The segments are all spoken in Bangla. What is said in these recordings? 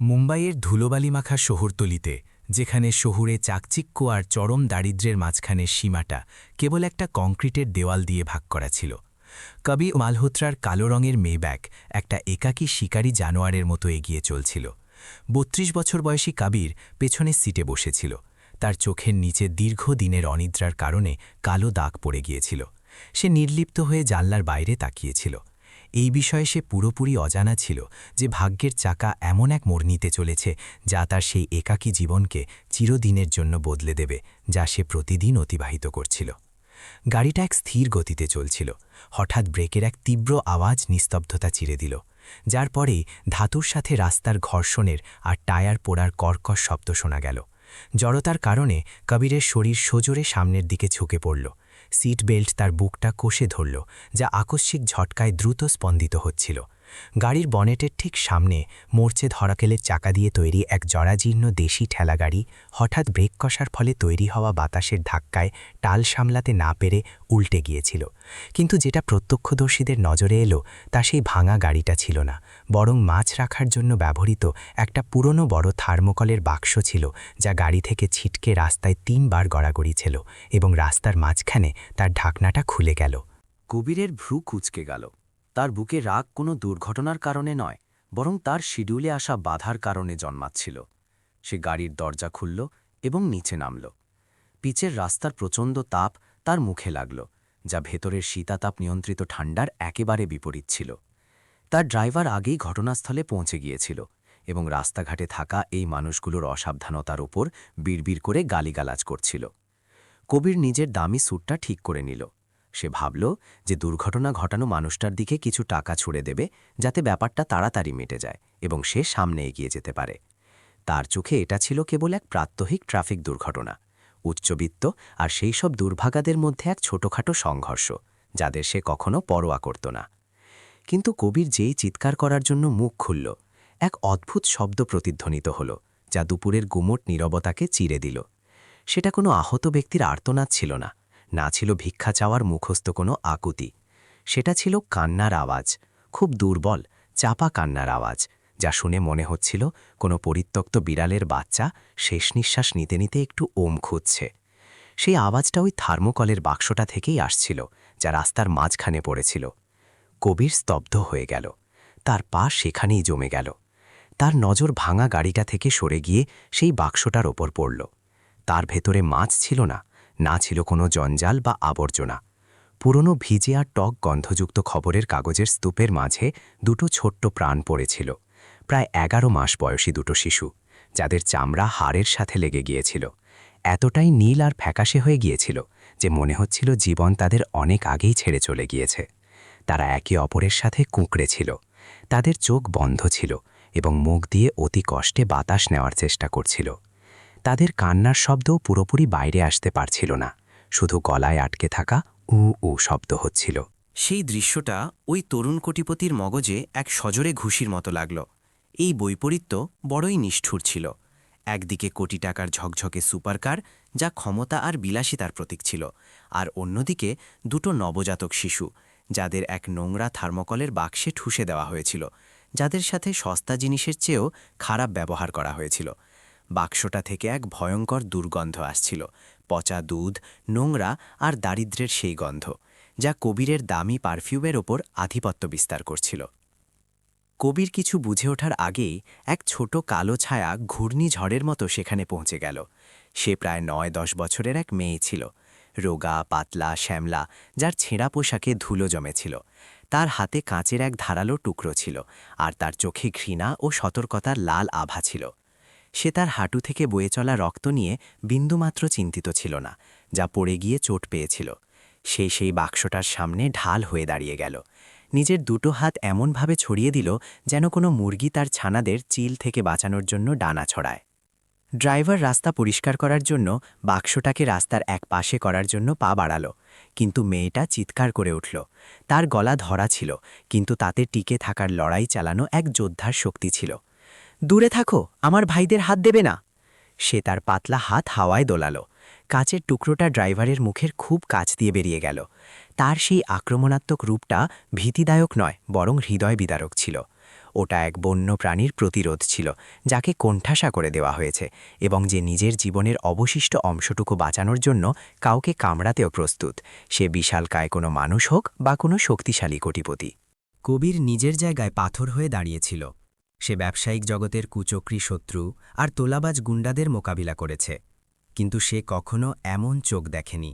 মুম্বাইয়ের ধুলোবালিমাখা শহরতলিতে, যেখানে শহুরে চাকচিক্য আর চরম দারিদ্র্যের মাঝখানের সীমাটা কেবল একটা কংক্রিটের দেওয়াল দিয়ে ভাগ করা ছিল, কবি মালহোত্রার কালো রঙের মেব্যাক একটা একাকী শিকারী জানোয়ারের মতো এগিয়ে চলছিল। ৩২ বছর বয়সী কবির পেছনের সিটে বসেছিল। তার চোখের নিচে দীর্ঘদিনের অনিদ্রার কারণে কালো দাগ পড়ে গিয়েছিল। সে নির্লিপ্ত হয়ে জানলার বাইরে তাকিয়েছিল। এই বিষয়ে সে পুরোপুরি অজানা ছিল যে ভাগ্যের চাকা এমন এক মোড় নিতে চলেছে যা তার সেই একাকী জীবনকে চিরদিনের জন্য বদলে দেবে, যা সে প্রতিদিন অতিবাহিত করছিল। গাড়িটা এক স্থির গতিতে চলছিল। হঠাৎ ব্রেকের এক তীব্র আওয়াজ নিস্তব্ধতা চিরে দিল, যার পরেই ধাতুর সাথে রাস্তার ঘর্ষণের আর টায়ার পোড়ার কর্কশ শব্দ শোনা গেল। জড়তার কারণে কবিরের শরীর সজোরে সামনের দিকে ঝুঁকে পড়ল। সিট বেল্ট তার বুকটা কষে ধরল, যা আকস্মিক ঝটকায় দ্রুত স্পন্দিত হচ্ছিল। গাড়ির বনেটের ঠিক সামনে মোর্চে ধরাকেলের চাকা দিয়ে তৈরি এক জরাজীর্ণ দেশি ঠেলাগাড়ি হঠাৎ ব্রেক কষার ফলে তৈরি হওয়া বাতাসের ধাক্কায় টাল সামলাতে না পেরে উল্টে গিয়েছিল। কিন্তু যেটা প্রত্যক্ষদর্শীদের নজরে এলো তা সেই ভাঙা গাড়িটা ছিল না, বরং মাছ রাখার জন্য ব্যবহৃত একটা পুরনো বড় থার্মোকলের বাক্স ছিল, যা গাড়ি থেকে ছিটকে রাস্তায় ৩ বার গড়াগড়ি ছিল এবং রাস্তার মাঝখানে তার ঢাকনাটা খুলে গেল। কবিরের ভ্রু কুঁচকে গেল। তার বুকে রাগ কোনো দুর্ঘটনার কারণে নয়, বরং তার শিডিউলে আসা বাধার কারণে জন্মাচ্ছিল। সে গাড়ির দরজা খুলল এবং নিচে নামল। পিচের রাস্তার প্রচণ্ড তাপ তার মুখে লাগল, যা ভেতরের শীতাতাপ নিয়ন্ত্রিত ঠান্ডার একেবারে বিপরীত ছিল। তার ড্রাইভার আগেই ঘটনাস্থলে পৌঁছে গিয়েছিল এবং রাস্তাঘাটে থাকা এই মানুষগুলোর অসাবধানতার ওপর বিড়বিড় করে গালিগালাজ করছিল। কবির নিজের দামি স্যুটটা ঠিক করে নিল। সে ভাবল যে দুর্ঘটনা ঘটানো মানুষটার দিকে কিছু টাকা ছুড়ে দেবে, যাতে ব্যাপারটা তাড়াতাড়ি মিটে যায় এবং সে সামনে এগিয়ে যেতে পারে। তার চোখে এটা ছিল কেবল এক প্রাত্যহিক ট্রাফিক দুর্ঘটনা, উচ্চবিত্ত আর সেই সব দুর্ভাগাদের মধ্যে এক ছোটখাটো সংঘর্ষ, যাদের সে কখনো পরোয়া করত না। কিন্তু কবির যেই চিৎকার করার জন্য মুখ খুলল, এক অদ্ভুত শব্দ প্রতিধ্বনিত হল, যা দুপুরের গুমোট নীরবতাকে চিরে দিল। সেটা কোনো আহত ব্যক্তির আর্তনাদ ছিল না, না ছিল ভিক্ষা চাওয়ার মুখস্থ কোনো আকুতি। সেটা ছিল কান্নার আওয়াজ, খুব দুর্বল, চাপা কান্নার আওয়াজ, যা শুনে মনে হচ্ছিল কোনো পরিত্যক্ত বিড়ালের বাচ্চা শেষ নিঃশ্বাস নিতে নিতে একটু ওম খুঁজছে। সেই আওয়াজটা ওই থার্মোকলের বাক্সটা থেকেই আসছিল, যা রাস্তার মাঝখানে পড়েছিল। কবির স্তব্ধ হয়ে গেল। তার পা সেখানেই জমে গেল। তার নজর ভাঙা গাড়িটা থেকে সরে গিয়ে সেই বাক্সটার ওপর পড়ল। তার ভেতরে মাছ ছিল না, না ছিল কোনো জঞ্জাল বা আবর্জনা। পুরনো ভিজে আর টক গন্ধযুক্ত খবরের কাগজের স্তূপের মাঝে দুটো ছোট্ট প্রাণ পড়েছিল, প্রায় ১১ মাস বয়সী দুটো শিশু, যাদের চামড়া হাড়ের সাথে লেগে গিয়েছিল। এতটাই নীল আর ফ্যাকাশে হয়ে গিয়েছিল যে মনে হচ্ছিল জীবন তাদের অনেক আগেই ছেড়ে চলে গিয়েছে। তারা একে অপরের সাথে কুঁকড়ে ছিল। তাদের চোখ বন্ধ ছিল এবং মুখ দিয়ে অতি কষ্টে বাতাস নেওয়ার চেষ্টা করছিল। তাদের কান্নার শব্দও পুরোপুরি বাইরে আসতে পারছিল না, শুধু গলায় আটকে থাকা উ উ শব্দ হচ্ছিল। সেই দৃশ্যটা ওই তরুণ কোটিপতির মগজে এক সজোরে ঘুষির মতো লাগল। এই বৈপরীত্য বড়ই নিষ্ঠুর ছিল। একদিকে কোটি টাকার ঝকঝকে সুপারকার, যা ক্ষমতা আর বিলাসিতার প্রতীক ছিল, আর অন্যদিকে দুটো নবজাতক শিশু, যাদের এক নোংরা থার্মোকলের বাক্সে ঠুসে দেওয়া হয়েছিল, যাদের সাথে সস্তা জিনিসের চেয়েও খারাপ ব্যবহার করা হয়েছিল। বাক্সটা থেকে এক ভয়ঙ্কর দুর্গন্ধ আসছিল, পচা দুধ, নোংরা আর দারিদ্র্যের সেই গন্ধ, যা কবিরের দামি পারফিউমের ওপর আধিপত্য বিস্তার করছিল। কবির কিছু বুঝে ওঠার আগেই এক ছোট কালো ছায়া ঘূর্ণিঝড়ের মতো সেখানে পৌঁছে গেল। সে প্রায় ৯-১০ বছরের এক মেয়ে ছিল, রোগা, পাতলা, শ্যামলা, যার ছেঁড়া পোশাকে ধুলো জমেছিল। তার হাতে কাঁচের এক ধারালো টুকরো ছিল, আর তার চোখে ঘৃণা ও সতর্কতার লাল আভা ছিল। সে তার হাঁটু থেকে বয়ে চলা রক্ত নিয়ে বিন্দুমাত্র চিন্তিত ছিল না, যা পড়ে গিয়ে চোট পেয়েছিল। সেই বাক্সটার সামনে ঢাল হয়ে দাঁড়িয়ে গেল, নিজের দুটো হাত এমনভাবে ছড়িয়ে দিল যেন কোনো মুরগি তার ছানাদের চিল থেকে বাঁচানোর জন্য ডানা ছড়ায়। ড্রাইভার রাস্তা পরিষ্কার করার জন্য বাক্সটাকে রাস্তার এক পাশে করার জন্য পা বাড়াল, কিন্তু মেয়েটা চিৎকার করে উঠল। তার গলা ধরা ছিল, কিন্তু তাতে টিকে থাকার লড়াই চালানো এক যোদ্ধার শক্তি ছিল। দূরে থাকো, আমার ভাইদের হাত দেবে না। সে তার পাতলা হাত হাওয়ায় দোলাল। কাচের টুকরোটা ড্রাইভারের মুখের খুব কাছ দিয়ে বেরিয়ে গেল। তার সেই আক্রমণাত্মক রূপটা ভীতিদায়ক নয়, বরং হৃদয় বিদারক ছিল। ওটা এক বন্য প্রাণীর প্রতিরোধ ছিল, যাকে কোণঠাসা করে দেওয়া হয়েছে এবং যে নিজের জীবনের অবশিষ্ট অংশটুকু বাঁচানোর জন্য কাউকে কামড়াতেও প্রস্তুত, সে বিশালকায় কোনো মানুষ হোক বা কোনো শক্তিশালী কোটিপতি। কবির নিজের জায়গায় পাথর হয়ে দাঁড়িয়েছিল। সে ব্যবসায়িক জগতের কুচক্রী শত্রু আর তোলাবাজ গুন্ডাদের মোকাবিলা করেছে, কিন্তু সে কখনো এমন চোখ দেখেনি।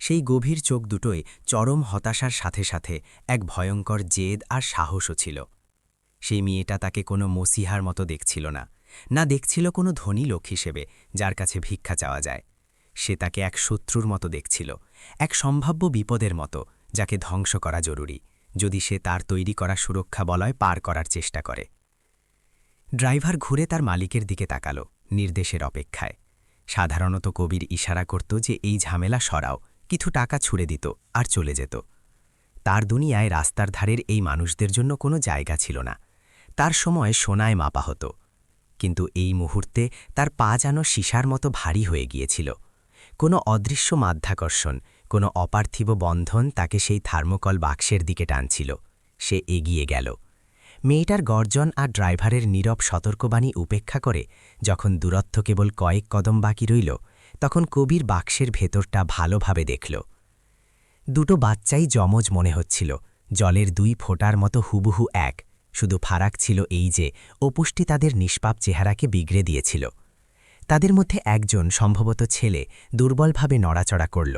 সেই গভীর চোখ দুটোই চরম হতাশার সাথে সাথে এক ভয়ঙ্কর জেদ আর সাহসও ছিল। সেই মেয়েটা তাকে কোনো মসিহার মতো দেখছিল না, না দেখছিল কোনো ধনী লোক হিসেবে যার কাছে ভিক্ষা চাওয়া যায়। সে তাকে এক শত্রুর মতো দেখছিল, এক সম্ভাব্য বিপদের মতো যাকে ধ্বংস করা জরুরি, যদি সে তার তৈরি করা সুরক্ষা বলয় পার করার চেষ্টা করে। ড্রাইভার ঘুরে তার মালিকের দিকে তাকালো, নির্দেশের অপেক্ষায়। সাধারণত কবির ইশারা করত যে এই ঝামেলা সরাও, কিছু টাকা ছুড়ে দিত আর চলে যেত। তার দুনিয়ায় রাস্তার ধারের এই মানুষদের জন্য কোনো জায়গা ছিল না। তার সময় সোনায় মাপা হতো, কিন্তু এই মুহূর্তে তার পা যেন সীসার মতো ভারী হয়ে গিয়েছিল। কোনো অদৃশ্য মাধ্যাকর্ষণ, কোনো অপার্থিব বন্ধন তাকে সেই থার্মোকল বাক্সের দিকে টানছিল। সে এগিয়ে গেল। মেয়েটার গর্জন আর ড্রাইভারের নীরব সতর্কবাণী উপেক্ষা করে যখন দূরত্ব কেবল কয়েক কদম বাকি রইল, তখন কবির বাক্সের ভেতরটা ভালোভাবে দেখল। দুটো বাচ্চাই যমজ মনে হচ্ছিল, জলের দুই ফোঁটার মতো হুবহু এক, শুধু ফারাক ছিল এই যে অপুষ্টি তাদের নিষ্পাপ চেহারাকে বিগড়ে দিয়েছিল। তাদের মধ্যে একজন, সম্ভবত ছেলে, দুর্বলভাবে নড়াচড়া করল।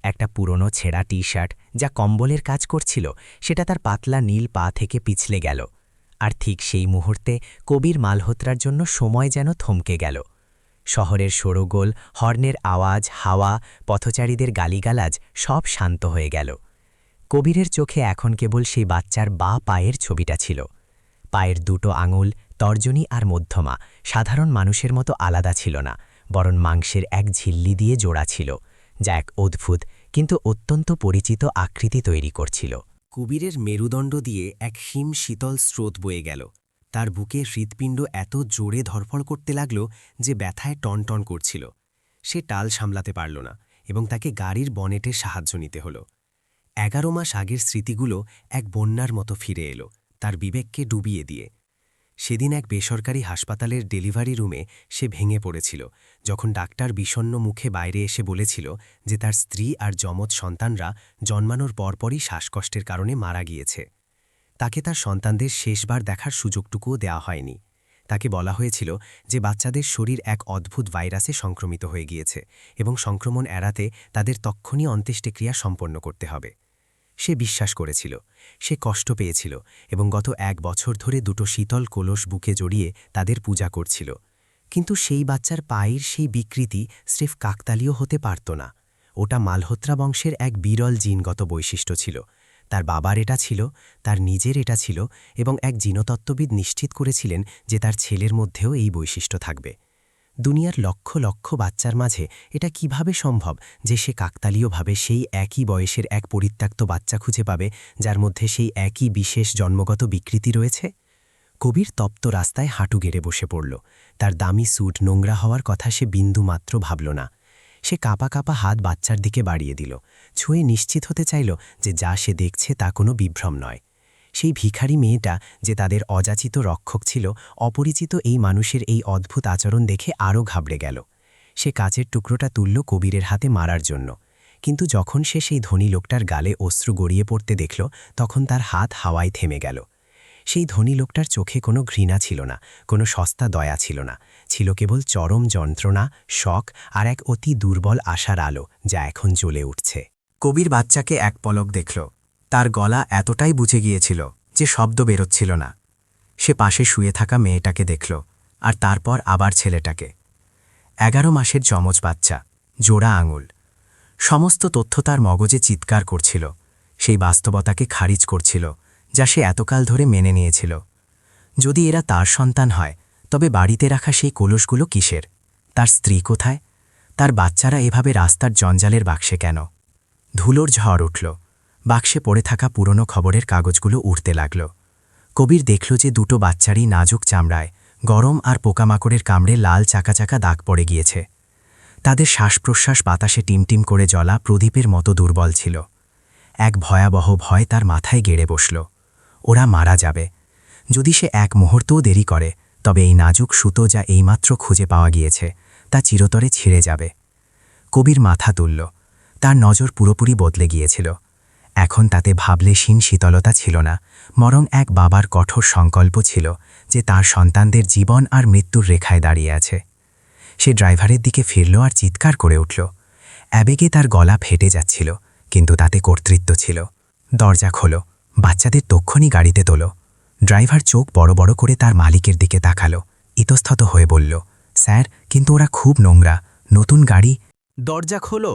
একটা পুরনো ছেঁড়া টি শার্ট যা কম্বলের কাজ করছিল সেটা তার পাতলা নীল পা থেকে পিছলে গেল। আর ঠিক সেই মুহূর্তে কবির মালহোত্রার জন্য সময় যেন থমকে গেল। শহরের শোরগোল, হর্নের আওয়াজ, হাওয়া, পথচারীদের গালিগালাজ সব শান্ত হয়ে গেল। কবিরের চোখে এখন কেবল সেই বাচ্চার বাঁ পায়ের ছবিটা ছিল। পায়ের দুটো আঙুল, তর্জনী আর মধ্যমা, সাধারণ মানুষের মতো আলাদা ছিল না, বরং মাংসের এক ঝিল্লি দিয়ে জোড়া ছিল, যা এক অদ্ভুত কিন্তু অত্যন্ত পরিচিত আকৃতি তৈরি করছিল। কবিরের মেরুদণ্ড দিয়ে এক হিম শীতল স্রোত বয়ে গেল। তার বুকে হৃৎপিণ্ড এত জোরে ধরফড় করতে লাগল যে ব্যথায় টনটন করছিল। সে টাল সামলাতে পারল না এবং তাকে গাড়ির বনেটের সাহায্য নিতে হল। 11 মাস আগের স্মৃতিগুলো এক বন্যার মতো ফিরে এলো, তার বিবেককে ডুবিয়ে দিয়ে। সেদিন এক বেসরকারি হাসপাতালের ডেলিভারি রুমে সে ভেঙে পড়েছিল, যখন ডাক্তার বিষণ্ণ মুখে বাইরে এসে বলেছিল যে তার স্ত্রী আর যমজ সন্তানরা জন্মানোর পরপরই শ্বাসকষ্টের কারণে মারা গিয়েছে। তাকে তার সন্তানদের শেষবার দেখার সুযোগটুকুও দেওয়া হয়নি। তাকে বলা হয়েছিল যে বাচ্চাদের শরীর এক অদ্ভুত ভাইরাসে সংক্রমিত হয়ে গিয়েছে এবং সংক্রমণ এড়াতে তাদের তক্ষণই অন্ত্যেষ্টিক্রিয়া সম্পন্ন করতে হবে। সে বিশ্বাস করেছিল, সে কষ্ট পেয়েছিল এবং গত 1 বছর ধরে দুটো শীতল কলস বুকে জড়িয়ে তাদের পূজা করছিল। কিন্তু সেই বাচ্চার পায়ের সেই বিকৃতি স্রেফ কাকতালীয় হতে পারত না। ওটা মালহোত্রা বংশের এক বিরল জিনগত বৈশিষ্ট্য ছিল। তার বাবার এটা ছিল, তার নিজের এটা ছিল, এবং এক জিনতত্ত্ববিদ নিশ্চিত করেছিলেন যে তার ছেলের মধ্যেও এই বৈশিষ্ট্য থাকবে। দুনিয়ার লক্ষ লক্ষ বাচ্চার মাঝে এটা কিভাবে সম্ভব যে সে কাকতালীয়ভাবে সেই একই বয়সের এক পরিত্যক্ত বাচ্চা খুঁজে পাবে যার মধ্যে সেই একই বিশেষ জন্মগত বিকৃতি রয়েছে? কবির তপ্ত রাস্তায় হাঁটু গেড়ে বসে পড়ল। তার দামি স্যুট নোংরা হওয়ার কথা সে বিন্দুমাত্র ভাবল না। সে কাঁপা কাঁপা হাত বাচ্চার দিকে বাড়িয়ে দিল, ছুঁয়ে নিশ্চিত হতে চাইল যে যা সে দেখছে তা কোনো বিভ্রম নয়। সেই ভিখারি মেয়েটা যে তাদের অযাচিত রক্ষক ছিল, অপরিচিত এই মানুষের এই অদ্ভুত আচরণ দেখে আরও ঘাবড়ে গেল। সে কাচের টুকরোটা তুলল কবিরের হাতে মারার জন্য, কিন্তু যখন সে সেই ধনী লোকটার গালে অশ্রু গড়িয়ে পড়তে দেখল, তখন তার হাত হাওয়ায় থেমে গেল। সেই ধনী লোকটার চোখে কোনো ঘৃণা ছিল না, কোনো সস্তা দয়া ছিল না, ছিল কেবল চরম যন্ত্রণা, শক আর এক অতি দুর্বল আশার আলো যা এখন জ্বলে উঠছে। কবির বাচ্চাকে এক পলক দেখল। তার গলা এতটাই বুঝে গিয়েছিল যে শব্দ বেরোচ্ছিল না। সে পাশে শুয়ে থাকা মেয়েটাকে দেখল, আর তারপর আবার ছেলেটাকে। 11 মাসের যমজ বাচ্চা, জোড়া আঙুল। সমস্ত তথ্য তার মগজে চিৎকার করছিল, সেই বাস্তবতাকে খারিজ করছিল যা সে এতকাল ধরে মেনে নিয়েছিল। যদি এরা তার সন্তান হয়, তবে বাড়িতে রাখা সেই কলসগুলো কিসের? তার স্ত্রী কোথায়? তার বাচ্চারা এভাবে রাস্তার জঞ্জালের বাক্সে কেন? ধুলোর ঝড় উঠল। বাক্সে পড়ে থাকা পুরনো খবরের কাগজগুলো উড়তে লাগল। কবির দেখল যে দুটো বাচ্চারই নাজুক চামড়ায় গরম আর পোকামাকড়ের কামড়ে লাল চাকা চাকা দাগ পড়ে গিয়েছে। তাদের শ্বাস-প্রশ্বাস বাতাসে টিমটিম করে জ্বলা প্রদীপের মতো দুর্বল ছিল। এক ভয়াবহ ভয় তার মাথায় গেড়ে বসল। ওরা মারা যাবে। যদি সে এক মুহূর্তও দেরি করে তবে এই নাজুক সুতো যা এইমাত্র খুঁজে পাওয়া গিয়েছে তা চিরতরে ছিঁড়ে যাবে। কবির মাথা তুলল। তার নজর পুরোপুরি বদলে গিয়েছিল। এখন তাতে ভাবলেশীন শীতলতা ছিল না, বরং এক বাবার কঠোর সংকল্প ছিল যে তার সন্তানদের জীবন আর মৃত্যুর রেখায় দাঁড়িয়ে আছে। সে ড্রাইভারের দিকে ফিরল আর চিৎকার করে উঠল। আবেগে তার গলা ফেটে যাচ্ছিল, কিন্তু তাতে কর্তৃত্ব ছিল। দরজা খোলো, বাচ্চাদের তক্ষণই গাড়িতে তোলো। ড্রাইভার চোখ বড় বড় করে তার মালিকের দিকে তাকালো, ইতস্তত হয়ে বলল, স্যার, কিন্তু ওরা খুব নোংরা, নতুন গাড়ি। দরজা খোলো,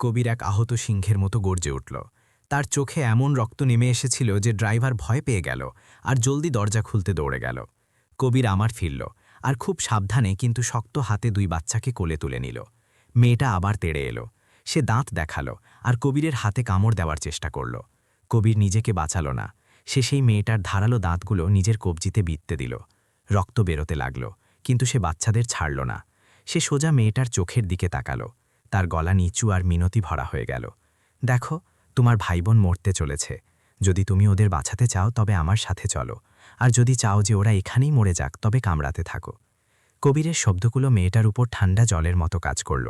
কবির এক আহত সিংহের মতো গর্জে উঠল। তার চোখে এমন রক্ত নেমে এসেছিল যে ড্রাইভার ভয় পেয়ে গেল আর জলদি দরজা খুলতে দৌড়ে গেল। কবির আমার ফিরল আর খুব সাবধানে কিন্তু শক্ত হাতে 2 বাচ্চাকে কোলে তুলে নিল। মেয়েটা আবার তেড়ে এলো। সে দাঁত দেখালো আর কবিরের হাতে কামড় দেওয়ার চেষ্টা করল। কবির নিজেকে বাঁচালো না। সে সেই মেয়েটার ধারালো দাঁতগুলো নিজের কবজিতে বিঁধতে দিল। রক্ত বেরোতে লাগল, কিন্তু সে বাচ্চাদের ছাড়ল না। সে সোজা মেয়েটার চোখের দিকে তাকালো। তার গলা নিচু আর মিনতি ভরা হয়ে গেল। দেখো, তোমার ভাইবোন মরতে চলেছে। যদি তুমি ওদের বাঁচাতে চাও তবে আমার সাথে চলো, আর যদি চাও যে ওরা এখানেই মরে যাক তবে কামড়াতে থাকো। কবিরের শব্দগুলো মেয়েটার উপর ঠান্ডা জলের মতো কাজ করল।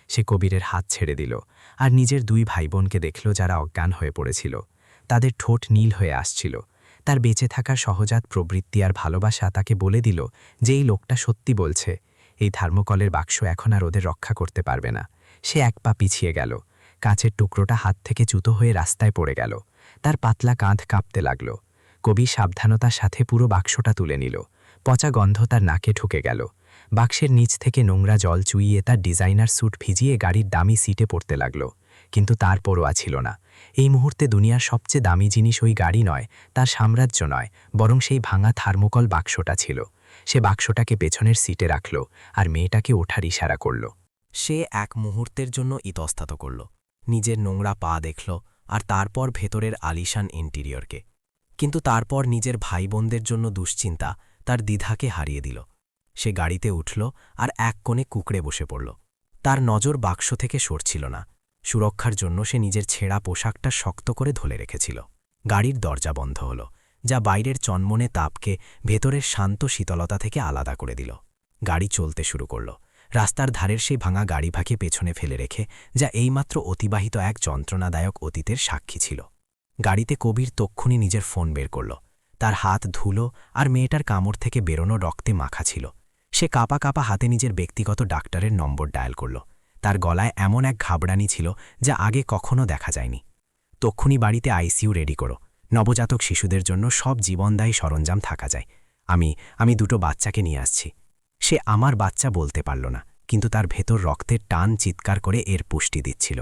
সে কবিরের হাত ছেড়ে দিল আর নিজের 2 ভাইবোনকে দেখল যারা অজ্ঞান হয়ে পড়েছিল। তাদের ঠোঁট নীল হয়ে আসছিল। তার বেঁচে থাকার সহজাত প্রবৃত্তি আর ভালোবাসা তাকে বলে দিল যে এই লোকটা সত্যি বলছে। এই থার্মোকলের বাক্স এখন আর ওদের রক্ষা করতে পারবে না। সে 1 পা পিছিয়ে গেল। কাঁচের টুকরোটা হাত থেকে চুতো হয়ে রাস্তায় পড়ে গেল। তার পাতলা কাঁধ কাঁপতে লাগল। কবি সাবধানতার সাথে পুরো বাক্সটা তুলে নিল। পচা গন্ধ তার নাকে ঢুকে গেল। বাক্সের নিচ থেকে নোংরা জল চুইয়ে তার ডিজাইনার স্যুট ভিজিয়ে গাড়ির দামি সিটে পড়তে লাগল। কিন্তু তার পরোয়া ছিল না। এই মুহূর্তে দুনিয়ার সবচেয়ে দামি জিনিস ওই গাড়ি নয়, তার সাম্রাজ্য নয়, বরং সেই ভাঙা থার্মোকল বাক্সটা ছিল। সে বাক্সটাকে পেছনের সিটে রাখল আর মেয়েটাকে ওঠার ইশারা করল। সে এক মুহূর্তের জন্য ইতস্তত করল, নিজের নোংরা পা দেখল আর তারপর ভেতরের আলিশান ইন্টিরিয়রকে। কিন্তু তারপর নিজের ভাই বোনদের জন্য দুশ্চিন্তা তার দ্বিধাকে হারিয়ে দিল। সে গাড়িতে উঠল আর এক কোণে কুঁকড়ে বসে পড়ল। তার নজর বাক্স থেকে সরছিল না। সুরক্ষার জন্য সে নিজের ছেঁড়া পোশাকটা শক্ত করে ধরে রেখেছিল। গাড়ির দরজা বন্ধ হল, যা বাইরের চনমনে তাপকে ভেতরের শান্ত শীতলতা থেকে আলাদা করে দিল। গাড়ি চলতে শুরু করল, রাস্তার ধারের সেই ভাঙা গাড়িভাকে পেছনে ফেলে রেখে, যা এইমাত্র অতিবাহিত এক যন্ত্রণাদায়ক অতীতের সাক্ষী ছিল। গাড়িতে কবির তক্ষুনি নিজের ফোন বের করল। তার হাত ধুলো আর মেয়েটার কামড় থেকে বেরোনো রক্তে মাখা ছিল। সে কাঁপা কাঁপা হাতে নিজের ব্যক্তিগত ডাক্তারের নম্বর ডায়াল করল। তার গলায় এমন এক ঘাবড়ানি ছিল যা আগে কখনো দেখা যায়নি। তক্ষুনি বাড়িতে আইসিইউ রেডি করো। নবজাতক শিশুদের জন্য সব জীবনদায়ী সরঞ্জাম থাকা যায়। আমি 2টো বাচ্চাকে নিয়ে আসছি। সে আমার বাচ্চা বলতে পারল না, কিন্তু তার ভেতর রক্তের টান চিৎকার করে এর পুষ্টি দিচ্ছিল।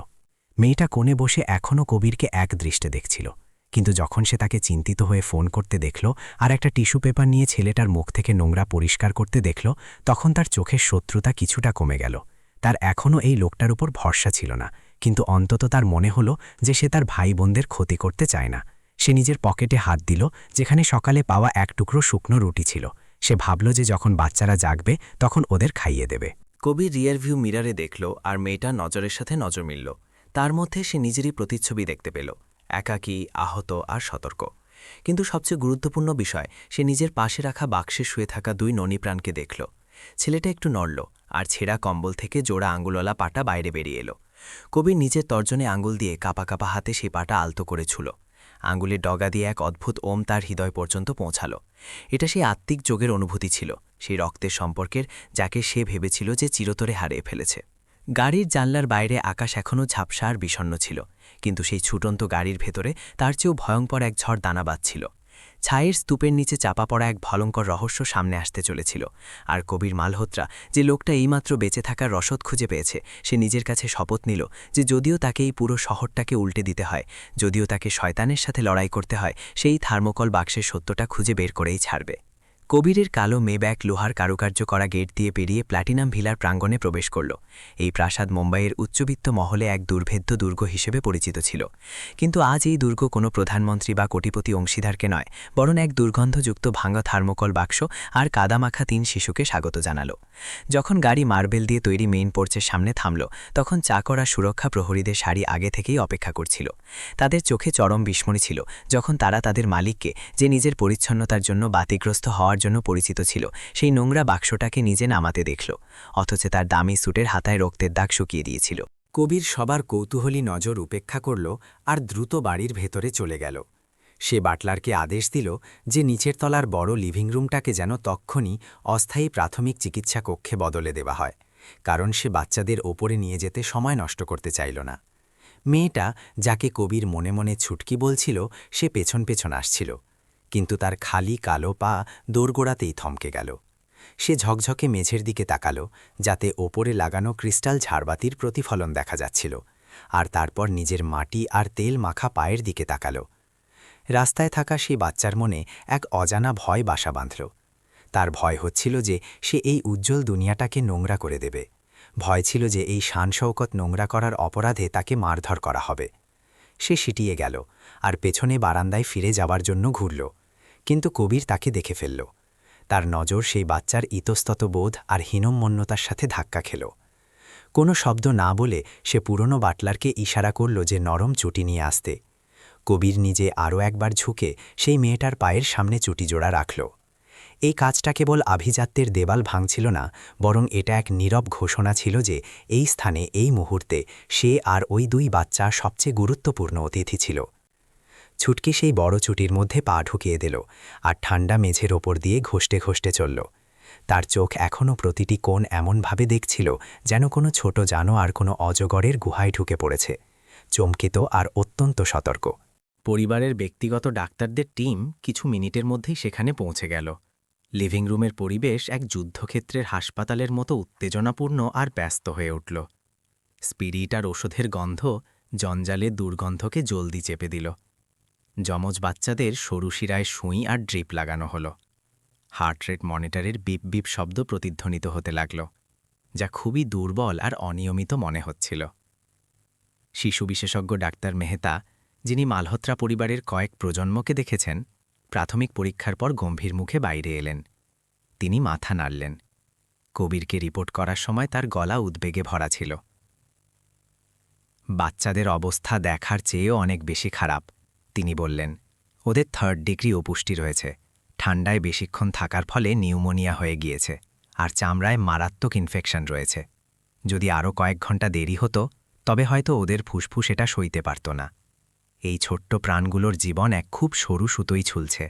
মেয়েটা কোণে বসে এখনও কবিরকে এক দৃষ্টে দেখছিল, কিন্তু যখন সে তাকে চিন্তিত হয়ে ফোন করতে দেখল আর একটা টিস্যু পেপার নিয়ে ছেলেটার মুখ থেকে নোংরা পরিষ্কার করতে দেখল, তখন তার চোখের শত্রুতা কিছুটা কমে গেল। তার এখনও এই লোকটার উপর ভরসা ছিল না, কিন্তু অন্তত তার মনে হলো যে সে তার ভাই বোনদের ক্ষতি করতে চায় না। সে নিজের পকেটে হাত দিল, যেখানে সকালে পাওয়া 1 টুকরো শুকনো রুটি ছিল। সে ভাবল যে যখন বাচ্চারা জাগবে তখন ওদের খাইয়ে দেবে। কবির রিয়ারভিউ মিরারে দেখল আর মেয়েটার নজরের সাথে নজর মিলল। তার মধ্যে সে নিজেরই প্রতিচ্ছবি দেখতে পেল, একাকী, আহত আর সতর্ক। কিন্তু সবচেয়ে গুরুত্বপূর্ণ বিষয়, সে নিজের পাশে রাখা বাক্সে শুয়ে থাকা 2 ননিপ্রাণকে দেখল। ছেলেটা একটু নড়ল আর ছেঁড়া কম্বল থেকে জোড়া আঙুলওয়ালা পাটা বাইরে বেরিয়ে এলো। কবির নিজের তর্জনে আঙুল দিয়ে কাঁপা কাঁপা হাতে সেই পাটা আলতো করে ছুল। আঙুলের ডগা দিয়ে এক অদ্ভুত ওম তার হৃদয় পর্যন্ত পৌঁছাল। এটা সেই আত্মিক যোগের অনুভূতি ছিল, সেই রক্তের সম্পর্কের যাকে সে ভেবেছিল যে চিরতরে হারিয়ে ফেলেছে। গাড়ির জানলার বাইরে আকাশ এখনও ঝাপসা আর বিষণ্ণ ছিল, কিন্তু সেই ছুটন্ত গাড়ির ভেতরে তার চেয়েও ভয়ঙ্কর এক ঝড় দানা বাঁধছিল। ছায়ের স্তূপের নিচে চাপা পড়া এক ভয়ঙ্কর রহস্য সামনে আসতে চলেছিল। আর কবির মালহোত্রা, যে লোকটা এইমাত্র বেঁচে থাকার রসদ খুঁজে পেয়েছে, সে নিজের কাছে শপথ নিল যে যদিও তাকে এই পুরো শহরটাকে উল্টে দিতে হয়, যদিও তাকে শয়তানের সাথে লড়াই করতে হয়, সেই থার্মোকল বাক্সের সত্যটা খুঁজে বের করেই ছাড়বে। কবিরের কালো মেব্যাক লোহার কারুকার্য করা গেট দিয়ে পেরিয়ে প্ল্যাটিনাম ভিলার প্রাঙ্গণে প্রবেশ করল। এই প্রাসাদ মুম্বাইয়ের উচ্চবিত্ত মহলে এক দুর্ভেদ্য দুর্গ হিসেবে পরিচিত ছিল, কিন্তু আজ এই দুর্গ কোনো প্রধানমন্ত্রী বা কোটিপতি অংশীদারকে নয়, বরং এক দুর্গন্ধযুক্ত ভাঙা থার্মোকল বাক্স আর কাদামাখা 3 শিশুকে স্বাগত জানালো। যখন গাড়ি মার্বেল দিয়ে তৈরি মেইন পোর্চের সামনে থামল, তখন চাকর আর সুরক্ষা প্রহরীদের সারি আগে থেকেই অপেক্ষা করছিল। তাদের চোখে চরম বিস্ময় ছিল যখন তারা তাদের মালিককে, যে নিজের পরিচ্ছন্নতার জন্য বাতিগ্রস্ত হওয়ার জন্য পরিচিত ছিল, সেই নোংরা বাক্সটাকে নিজে নামাতে দেখল, অথচ তার দামি স্যুটের হাতায় রক্তের দাগ শুকিয়ে দিয়েছিল। কবির সবার কৌতূহলী নজর উপেক্ষা করল আর দ্রুত বাড়ির ভেতরে চলে গেল। সে বাটলারকে আদেশ দিল যে নিচের তলার বড় লিভিং রুমটাকে যেন তক্ষণই অস্থায়ী প্রাথমিক চিকিৎসা কক্ষে বদলে দেওয়া হয়, কারণ সে বাচ্চাদের ওপরে নিয়ে যেতে সময় নষ্ট করতে চাইল না। মেয়েটা, যাকে কবির মনে মনে ছুটকি বলছিল, সে পেছন পেছন আসছিল, কিন্তু তার খালি কালো পা দোরগোড়াতেই থমকে গেল। সে ঝকঝকে মেঝের দিকে তাকালো, যাতে ওপরে লাগানো ক্রিস্টাল ঝাড়বাতির প্রতিফলন দেখা যাচ্ছিল, আর তারপর নিজের মাটি আর তেল মাখা পায়ের দিকে তাকালো। রাস্তায় থাকা সেই বাচ্চার মনে এক অজানা ভয় বাসা বাঁধল। তার ভয় হচ্ছিল যে সে এই উজ্জ্বল দুনিয়াটাকে নোংরা করে দেবে, ভয় ছিল যে এই শান-শৌকত নোংরা করার অপরাধে তাকে মারধর করা হবে। সে সিটিয়ে গেল আর পেছনে বারান্দায় ফিরে যাবার জন্য ঘুরল, কিন্তু কবির তাকে দেখে ফেলল। তার নজর সেই বাচ্চার ইতস্তত বোধ আর হীনম্মন্যতার সাথে ধাক্কা খেল। কোনো শব্দ না বলে সে পুরনো বাটলারকে ইশারা করল যে নরম চুটি নিয়ে আসতে। কবির নিজে আরও একবার ঝুঁকে সেই মেয়েটার পায়ের সামনে চুটি জোড়া রাখল। এই কাজটা কেবল আভিজাত্যের দেওয়াল ভাঙছিল না, বরং এটা এক নীরব ঘোষণা ছিল যে এই স্থানে, এই মুহূর্তে সে আর ওই 2 বাচ্চা সবচেয়ে গুরুত্বপূর্ণ অতিথি ছিল। ছুটকি সেই বড় চুটির মধ্যে পা ঢুকিয়ে দিল আর ঠান্ডা মেঝের ওপর দিয়ে ঘষতে ঘষতে চলল। তার চোখ এখনও প্রতিটি কোণ এমনভাবে দেখছিল যেন কোনো ছোট জানোয়ার কোনো অজগরের গুহায় ঢুকে পড়েছে, চমকিত আর অত্যন্ত সতর্ক। পরিবারের ব্যক্তিগত ডাক্তারদের টিম কিছু মিনিটের মধ্যেই সেখানে পৌঁছে গেল। লিভিং রুমের পরিবেশ এক যুদ্ধক্ষেত্রের হাসপাতালের মতো উত্তেজনাপূর্ণ আর ব্যস্ত হয়ে উঠল। স্পিরিট আর ওষুধের গন্ধ জঞ্জালের দুর্গন্ধকে জলদি চেপে দিল। যমজ বাচ্চাদের সরু শিরায় সুই আর ড্রিপ লাগানো হলো। হার্ট রেট মনিটরের বিপ বিপ শব্দ প্রতিধ্বনিত হতে লাগল, যা খুবই দুর্বল আর অনিয়মিত মনে হচ্ছিল। শিশু বিশেষজ্ঞ ডাক্তার মেহতা, যিনি মালহোত্রা পরিবারের কয়েক প্রজন্মকে দেখেছেন, প্রাথমিক পরীক্ষার পর গম্ভীর মুখে বাইরে এলেন। তিনি মাথা নাড়লেন। কবিরকে রিপোর্ট করার সময় তার গলা উদ্বেগে ভরা ছিল। বাচ্চাদের অবস্থা দেখার চেয়েও অনেক বেশি খারাপ, তিনি বললেন। ওদের 3rd ডিগ্রি অপুষ্টি রয়েছে, ঠান্ডায় বেশিক্ষণ থাকার ফলে নিউমোনিয়া হয়ে গিয়েছে, আর চামড়ায় মারাত্মক ইনফেকশন রয়েছে। যদি আরও কয়েক ঘন্টা দেরি হতো, তবে হয়তো ওদের ফুসফুস এটা সইতে পারত না। এই ছোট্ট প্রাণগুলোর জীবন এক খুব সরু সুতোই ঝুলছে,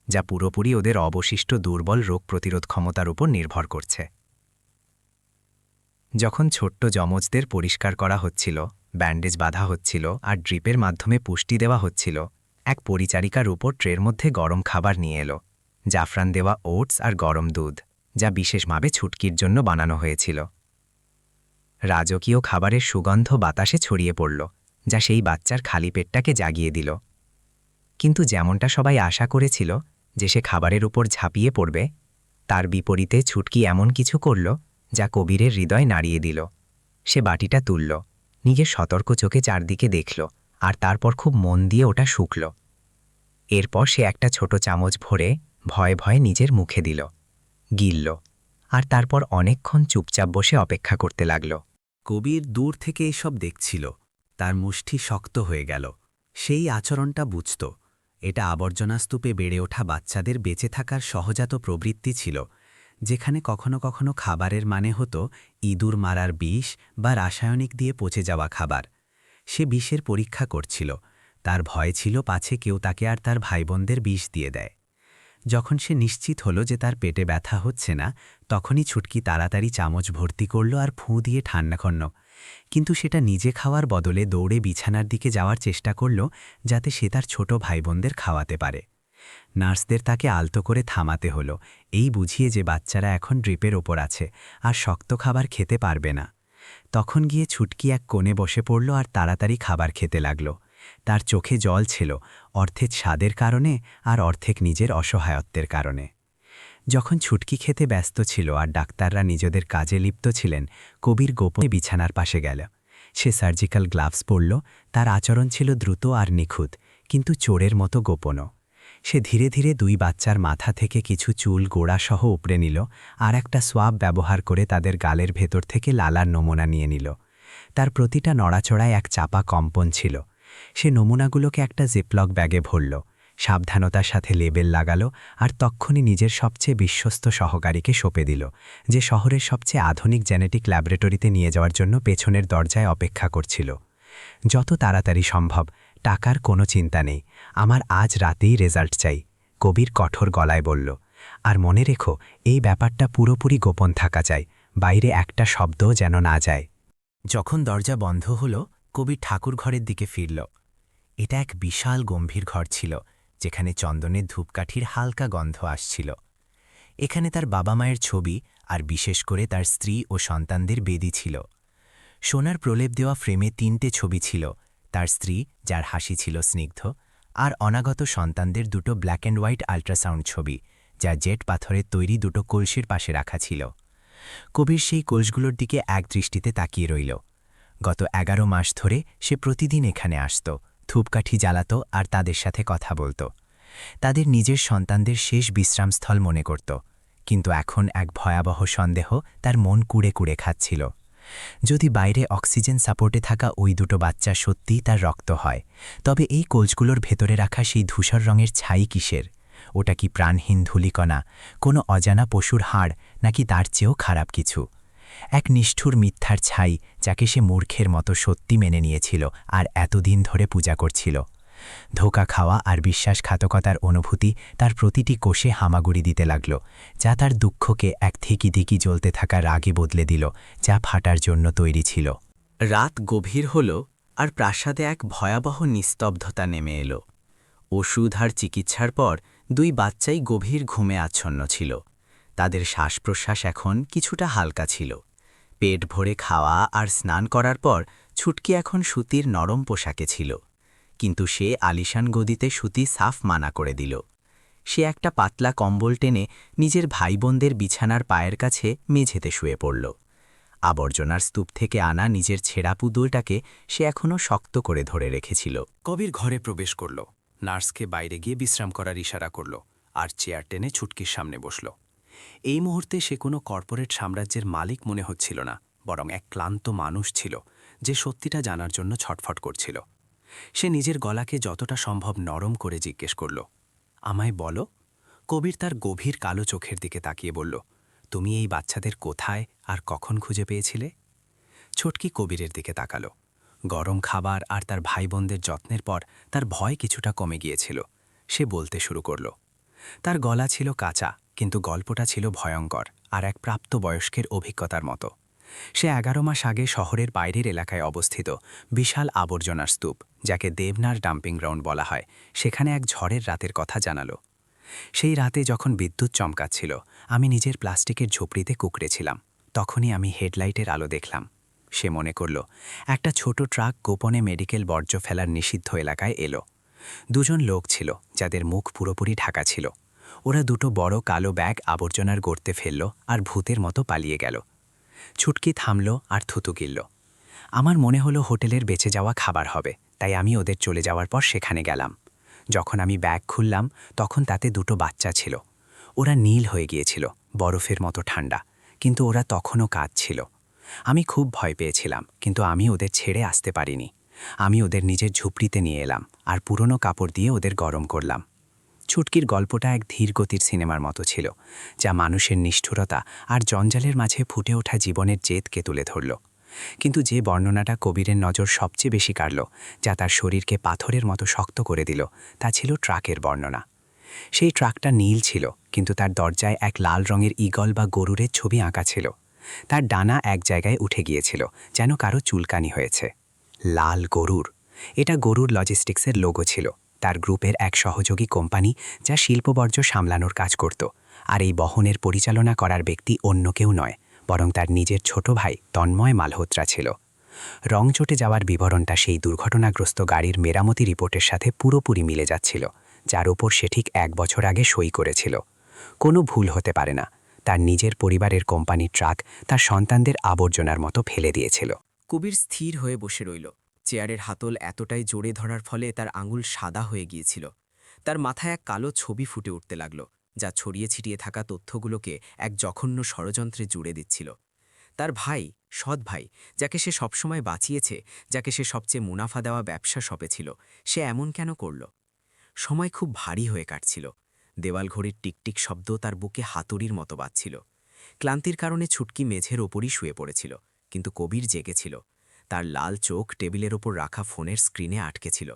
যা পুরোপুরি ওদের অবশিষ্ট দুর্বল রোগ প্রতিরোধ ক্ষমতার উপর নির্ভর করছে। যখন ছোট্ট যমজদের পরিষ্কার করা হচ্ছিল, ব্যান্ডেজ বাঁধা হচ্ছিল আর ড্রিপের মাধ্যমে পুষ্টি দেওয়া হচ্ছিল, এক পরিচারিকার উপর ট্রের মধ্যে গরম খাবার নিয়ে এলো, জাফরান দেওয়া ওটস আর গরম দুধ, যা বিশেষভাবে ছুটকির জন্য বানানো হয়েছিল। রাজকীয় খাবারের সুগন্ধ বাতাসে ছড়িয়ে পড়ল, যা সেই বাচ্চার খালি পেটটাকে জাগিয়ে দিল। কিন্তু যেমনটা সবাই আশা করেছিল যে সে খাবারের উপর ঝাঁপিয়ে পড়বে, তার বিপরীতে ছুটকি এমন কিছু করল যা কবিরের হৃদয় নাড়িয়ে দিল। সে বাটিটা তুলল, নিজের সতর্ক চোখে চারদিকে দেখল, আর তারপর খুব মন দিয়ে ওটা শুকল। এরপর সে একটা ছোট চামচ ভরে ভয়ে ভয়ে নিজের মুখে দিল, গিলল, আর তারপর অনেকক্ষণ চুপচাপ বসে অপেক্ষা করতে লাগল। কবির দূর থেকে এসব দেখছিল। তার মুষ্টি শক্ত হয়ে গেল। সেই আচরণটা বুঝত, এটা আবর্জনাস্তূপে বেড়ে ওঠা বাচ্চাদের বেঁচে থাকার সহজাত প্রবৃত্তি ছিল, যেখানে কখনো কখনো খাবারের মানে হতো ইঁদুর মারার বিষ বা রাসায়নিক দিয়ে পচে যাওয়া খাবার। সে বিষের পরীক্ষা করছিল, তার ভয় ছিল পাছে কেউ তাকে আর তার ভাইবোনদের বিষ দিয়ে দেয়। যখন সে নিশ্চিত হলো যে তার পেটে ব্যথা হচ্ছে না, তখনই ছুটকি তাড়াতাড়ি চামচ ভর্তি করল আর ফুঁ দিয়ে ঠান্ডা করল, কিন্তু সেটা নিজে খাওয়ার বদলে দৌড়ে বিছানার দিকে যাওয়ার চেষ্টা করল, যাতে সে তার ছোট ভাইবোনদের খাওয়াতে পারে। নার্সদের তাকে আলতো করে থামাতে হলো, এই বুঝিয়ে যে বাচ্চারা এখন ড্রিপের ওপর আছে আর শক্ত খাবার খেতে পারবে না। তখন গিয়ে ছুটকি এক কোণে বসে পড়ল আর তাড়াতাড়ি খাবার খেতে লাগল। তার চোখে জল ছিল, অর্ধেক স্বাদের কারণে আর অর্ধেক নিজের অসহায়ত্বের কারণে। যখন ছুটকি খেতে ব্যস্ত ছিল আর ডাক্তাররা নিজেদের কাজে লিপ্ত ছিলেন, কবির গোপনে বিছানার পাশে গেল। সে সার্জিক্যাল গ্লাভস পরল, তার আচরণ ছিল দ্রুত আর নিখুঁত, কিন্তু চোরের মতো গোপনও। সে ধীরে ধীরে 2 বাচ্চার মাথা থেকে কিছু চুল গোড়াসহ উপড়ে নিল আর একটা সোয়াব ব্যবহার করে তাদের গালের ভেতর থেকে লালার নমুনা নিয়ে নিল। তার প্রতিটা নড়াচড়ায় এক চাপা কম্পন ছিল। সে নমুনাগুলোকে একটা জিপলক ব্যাগে ভরল, সাবধানতার সাথে লেবেল লাগালো আর তক্ষুনি নিজের সবচেয়ে বিশ্বস্ত সহকারীকে সঁপে দিল, যে শহরের সবচেয়ে আধুনিক জেনেটিক ল্যাবরেটরিতে নিয়ে যাওয়ার জন্য পেছনের দরজায় অপেক্ষা করছিল। যত তাড়াতাড়ি সম্ভব, টাকার কোনো চিন্তা নেই, আমার আজ রাতেই রেজাল্ট চাই, কবির কঠোর গলায় বলল। আর মনে রেখো, এই ব্যাপারটা পুরোপুরি গোপন থাকা চাই, বাইরে একটা শব্দও যেন না যায়। যখন দরজা বন্ধ হল, কবির ঠাকুর ঘরের দিকে ফিরল। এটা এক বিশাল গম্ভীর ঘর ছিল, যেখানে চন্দনের ধূপকাঠির হালকা গন্ধ আসছিল। এখানে তার বাবা মায়ের ছবি আর বিশেষ করে তার স্ত্রী ও সন্তানদের বেদি ছিল। সোনার প্রলেপ দেওয়া ফ্রেমে 3টে ছবি ছিল, তার স্ত্রী যার হাসি ছিল স্নিগ্ধ, আর অনাগত সন্তানদের 2টো ব্ল্যাক অ্যান্ড হোয়াইট আল্ট্রাসাউন্ড ছবি, যা জেট পাথরের তৈরি 2টো কলসির পাশে রাখা ছিল। কবির সেই কলসগুলোর দিকে এক দৃষ্টিতে তাকিয়ে রইল। গত 11 মাস ধরে সে প্রতিদিন এখানে আসত, ধূপকাঠি জ্বালাত আর তাদের সাথে কথা বলত। তাদের নিজের সন্তানদের শেষ বিশ্রামস্থল মনে করত, কিন্তু এখন এক ভয়াবহ সন্দেহ তার মন কুড়ে কুড়ে খাচ্ছিল। যদি বাইরে অক্সিজেন সাপোর্টে থাকা ওই 2টো বাচ্চা সত্যিই তার রক্ত হয়, তবে এই কোলসগুলোর ভেতরে রাখা সেই ধূসর রঙের ছাই কিসের? ওটা কি প্রাণহীন ধূলিকণা, কোনো অজানা পশুর হাড়, নাকি তার চেয়েও খারাপ কিছু? এক নিষ্ঠুর মিথ্যার ছাই, যাকে সে মূর্খের মতো সত্যি মেনে নিয়েছিল আর এতদিন ধরে পূজা করছিল। ধোঁকা খাওয়া আর বিশ্বাসঘাতকতার অনুভূতি তার প্রতিটি কোষে হামাগুড়ি দিতে লাগল, যা তার দুঃখকে এক ধিকি ধিকি জ্বলতে থাকা রাগে বদলে দিল, যা ফাটার জন্য তৈরি ছিল। রাত গভীর হল আর প্রাসাদে এক ভয়াবহ নিস্তব্ধতা নেমে এলো। ওষুধ আর চিকিৎসার পর 2 বাচ্চাই গভীর ঘুমে আচ্ছন্ন ছিল। তাদের শ্বাস-প্রশ্বাস এখন কিছুটা হালকা ছিল। পেট ভরে খাওয়া আর স্নান করার পর ছুটকি এখন সুতির নরম পোশাকে ছিল, কিন্তু সে আলিশান গদিতে সুতি সাফ মানা করে দিল। সে একটা পাতলা কম্বল টেনে নিজের ভাইবোনদের বিছানার পায়ের কাছে মেঝেতে শুয়ে পড়ল। আবর্জনার স্তূপ থেকে আনা নিজের ছেঁড়া পুতুলটাকে সে এখনও শক্ত করে ধরে রেখেছিল। কবির ঘরে প্রবেশ করল, নার্সকে বাইরে গিয়ে বিশ্রাম করার ইশারা করল আর চেয়ার টেনে ছুটকির সামনে বসল। এই মুহূর্তে সে কোনো কর্পোরেট সাম্রাজ্যের মালিক মনে হচ্ছিল না, বরং এক ক্লান্ত মানুষ ছিল, যে সত্যিটা জানার জন্য ছটফট করছিল। সে নিজের গলাকে যতটা সম্ভব নরম করে জিজ্ঞেস করল, আমায় বলো। কবির তার গভীর কালো চোখের দিকে তাকিয়ে বলল, তুমি এই বাচ্চাদের কোথায় আর কখন খুঁজে পেয়েছিলে? ছটকি কবিরের দিকে তাকালো। গরম খাবার আর তার ভাইবোনদের যত্নের পর তার ভয় কিছুটা কমে গিয়েছিল। সে বলতে শুরু করল। তার গলা ছিল কাঁচা, কিন্তু গল্পটা ছিল ভয়ঙ্কর আর এক প্রাপ্তবয়স্কের অভিজ্ঞতার মতো। সে 11 মাস আগে শহরের বাইরের এলাকায় অবস্থিত বিশাল আবর্জনার স্তূপ, যাকে দেবনার ডাম্পিং গ্রাউন্ড বলা হয়, সেখানে এক ঝড়ের রাতের কথা জানালো। সেই রাতে যখন বিদ্যুৎ চমকাচ্ছিল, আমি নিজের প্লাস্টিকের ঝুপড়িতে কুঁকড়েছিলাম। তখনই আমি হেডলাইটের আলো দেখলাম। সে মনে করল, একটা ছোট ট্রাক গোপনে মেডিকেল বর্জ্য ফেলার নিষিদ্ধ এলাকায় এলো। 2 জন লোক ছিল, যাদের মুখ পুরোপুরি ঢাকা ছিল। ওরা 2টো বড় কালো ব্যাগ আবর্জনার গর্তে ফেলল আর ভূতের মতো পালিয়ে গেল। ছুটকি থামল আর থুতু গিলল। আমার মনে হলো হোটেলের বেঁচে যাওয়া খাবার হবে, তাই আমি ওদের চলে যাওয়ার পর সেখানে গেলাম। যখন আমি ব্যাগ খুললাম, তখন তাতে 2টো বাচ্চা ছিল। ওরা নীল হয়ে গিয়েছিল, বরফের মতো ঠান্ডা, কিন্তু ওরা তখনও কাঁদছিল। আমি খুব ভয় পেয়েছিলাম, কিন্তু আমি ওদের ছেড়ে আসতে পারিনি। আমি ওদের নিজের ঝুপড়িতে নিয়ে এলাম আর পুরনো কাপড় দিয়ে ওদের গরম করলাম। ছুটকির গল্পটা এক ধীরগতির সিনেমার মতো ছিল, যা মানুষের নিষ্ঠুরতা আর জঞ্জালের মাঝে ফুটে ওঠা জীবনের জেদকে তুলে ধরল। কিন্তু যে বর্ণনাটা কবিরের নজর সবচেয়ে বেশি কাড়ল, যা তার শরীরকে পাথরের মতো শক্ত করে দিল, তা ছিল ট্রাকের বর্ণনা। সেই ট্রাকটা নীল ছিল, কিন্তু তার দরজায় এক লাল রঙের ঈগল বা গরুরের ছবি আঁকা ছিল। তার ডানা এক জায়গায় উঠে গিয়েছিল, যেন কারো চুলকানি হয়েছে। লাল গরুর, এটা গরুর লজিস্টিক্সের লোগো ছিল, তার গ্রুপের এক সহযোগী কোম্পানি, যা শিল্পবর্জ্য সামলানোর কাজ করত। আর এই বহনের পরিচালনা করার ব্যক্তি অন্য কেউ নয়, বরং তার নিজের ছোট ভাই তন্ময় মালহোত্রা ছিল। রং চটে যাওয়ার বিবরণটা সেই দুর্ঘটনাগ্রস্ত গাড়ির মেরামতি রিপোর্টের সাথে পুরোপুরি মিলে যাচ্ছিল, যার ওপর সে ঠিক 1 বছর আগে সই করেছিল। কোনো ভুল হতে পারে না। তার নিজের পরিবারের কোম্পানির ট্রাক তার সন্তানদের আবর্জনার মতো ফেলে দিয়েছিল। কবির স্থির হয়ে বসে রইল। চেয়ারের হাতল এতটাই জোরে ধরার ফলে তার আঙুল সাদা হয়ে গিয়েছিল। তার মাথায় এক কালো ছবি ফুটে উঠতে লাগল, যা ছড়িয়ে ছিটিয়ে থাকা তথ্যগুলোকে এক জঘন্য ষড়যন্ত্রে জুড়ে দিচ্ছিল। তার ভাই, সৎ ভাই, যাকে সে সবসময় বাঁচিয়েছে, যাকে সে সবচেয়ে মুনাফা দেওয়া ব্যবসা সপেছিল, সে এমন কেন করল? সময় খুব ভারী হয়ে কাটছিল। দেওয়াল ঘড়ির টিকটিক শব্দ তার বুকে হাতুড়ির মতো বাজছিল। ক্লান্তির কারণে ছুটকি মেঝের ওপরই শুয়ে পড়েছিল, কিন্তু কবির জেগেছিল। তার লাল চোখ টেবিলের ওপর রাখা ফোনের স্ক্রিনে আটকে ছিল।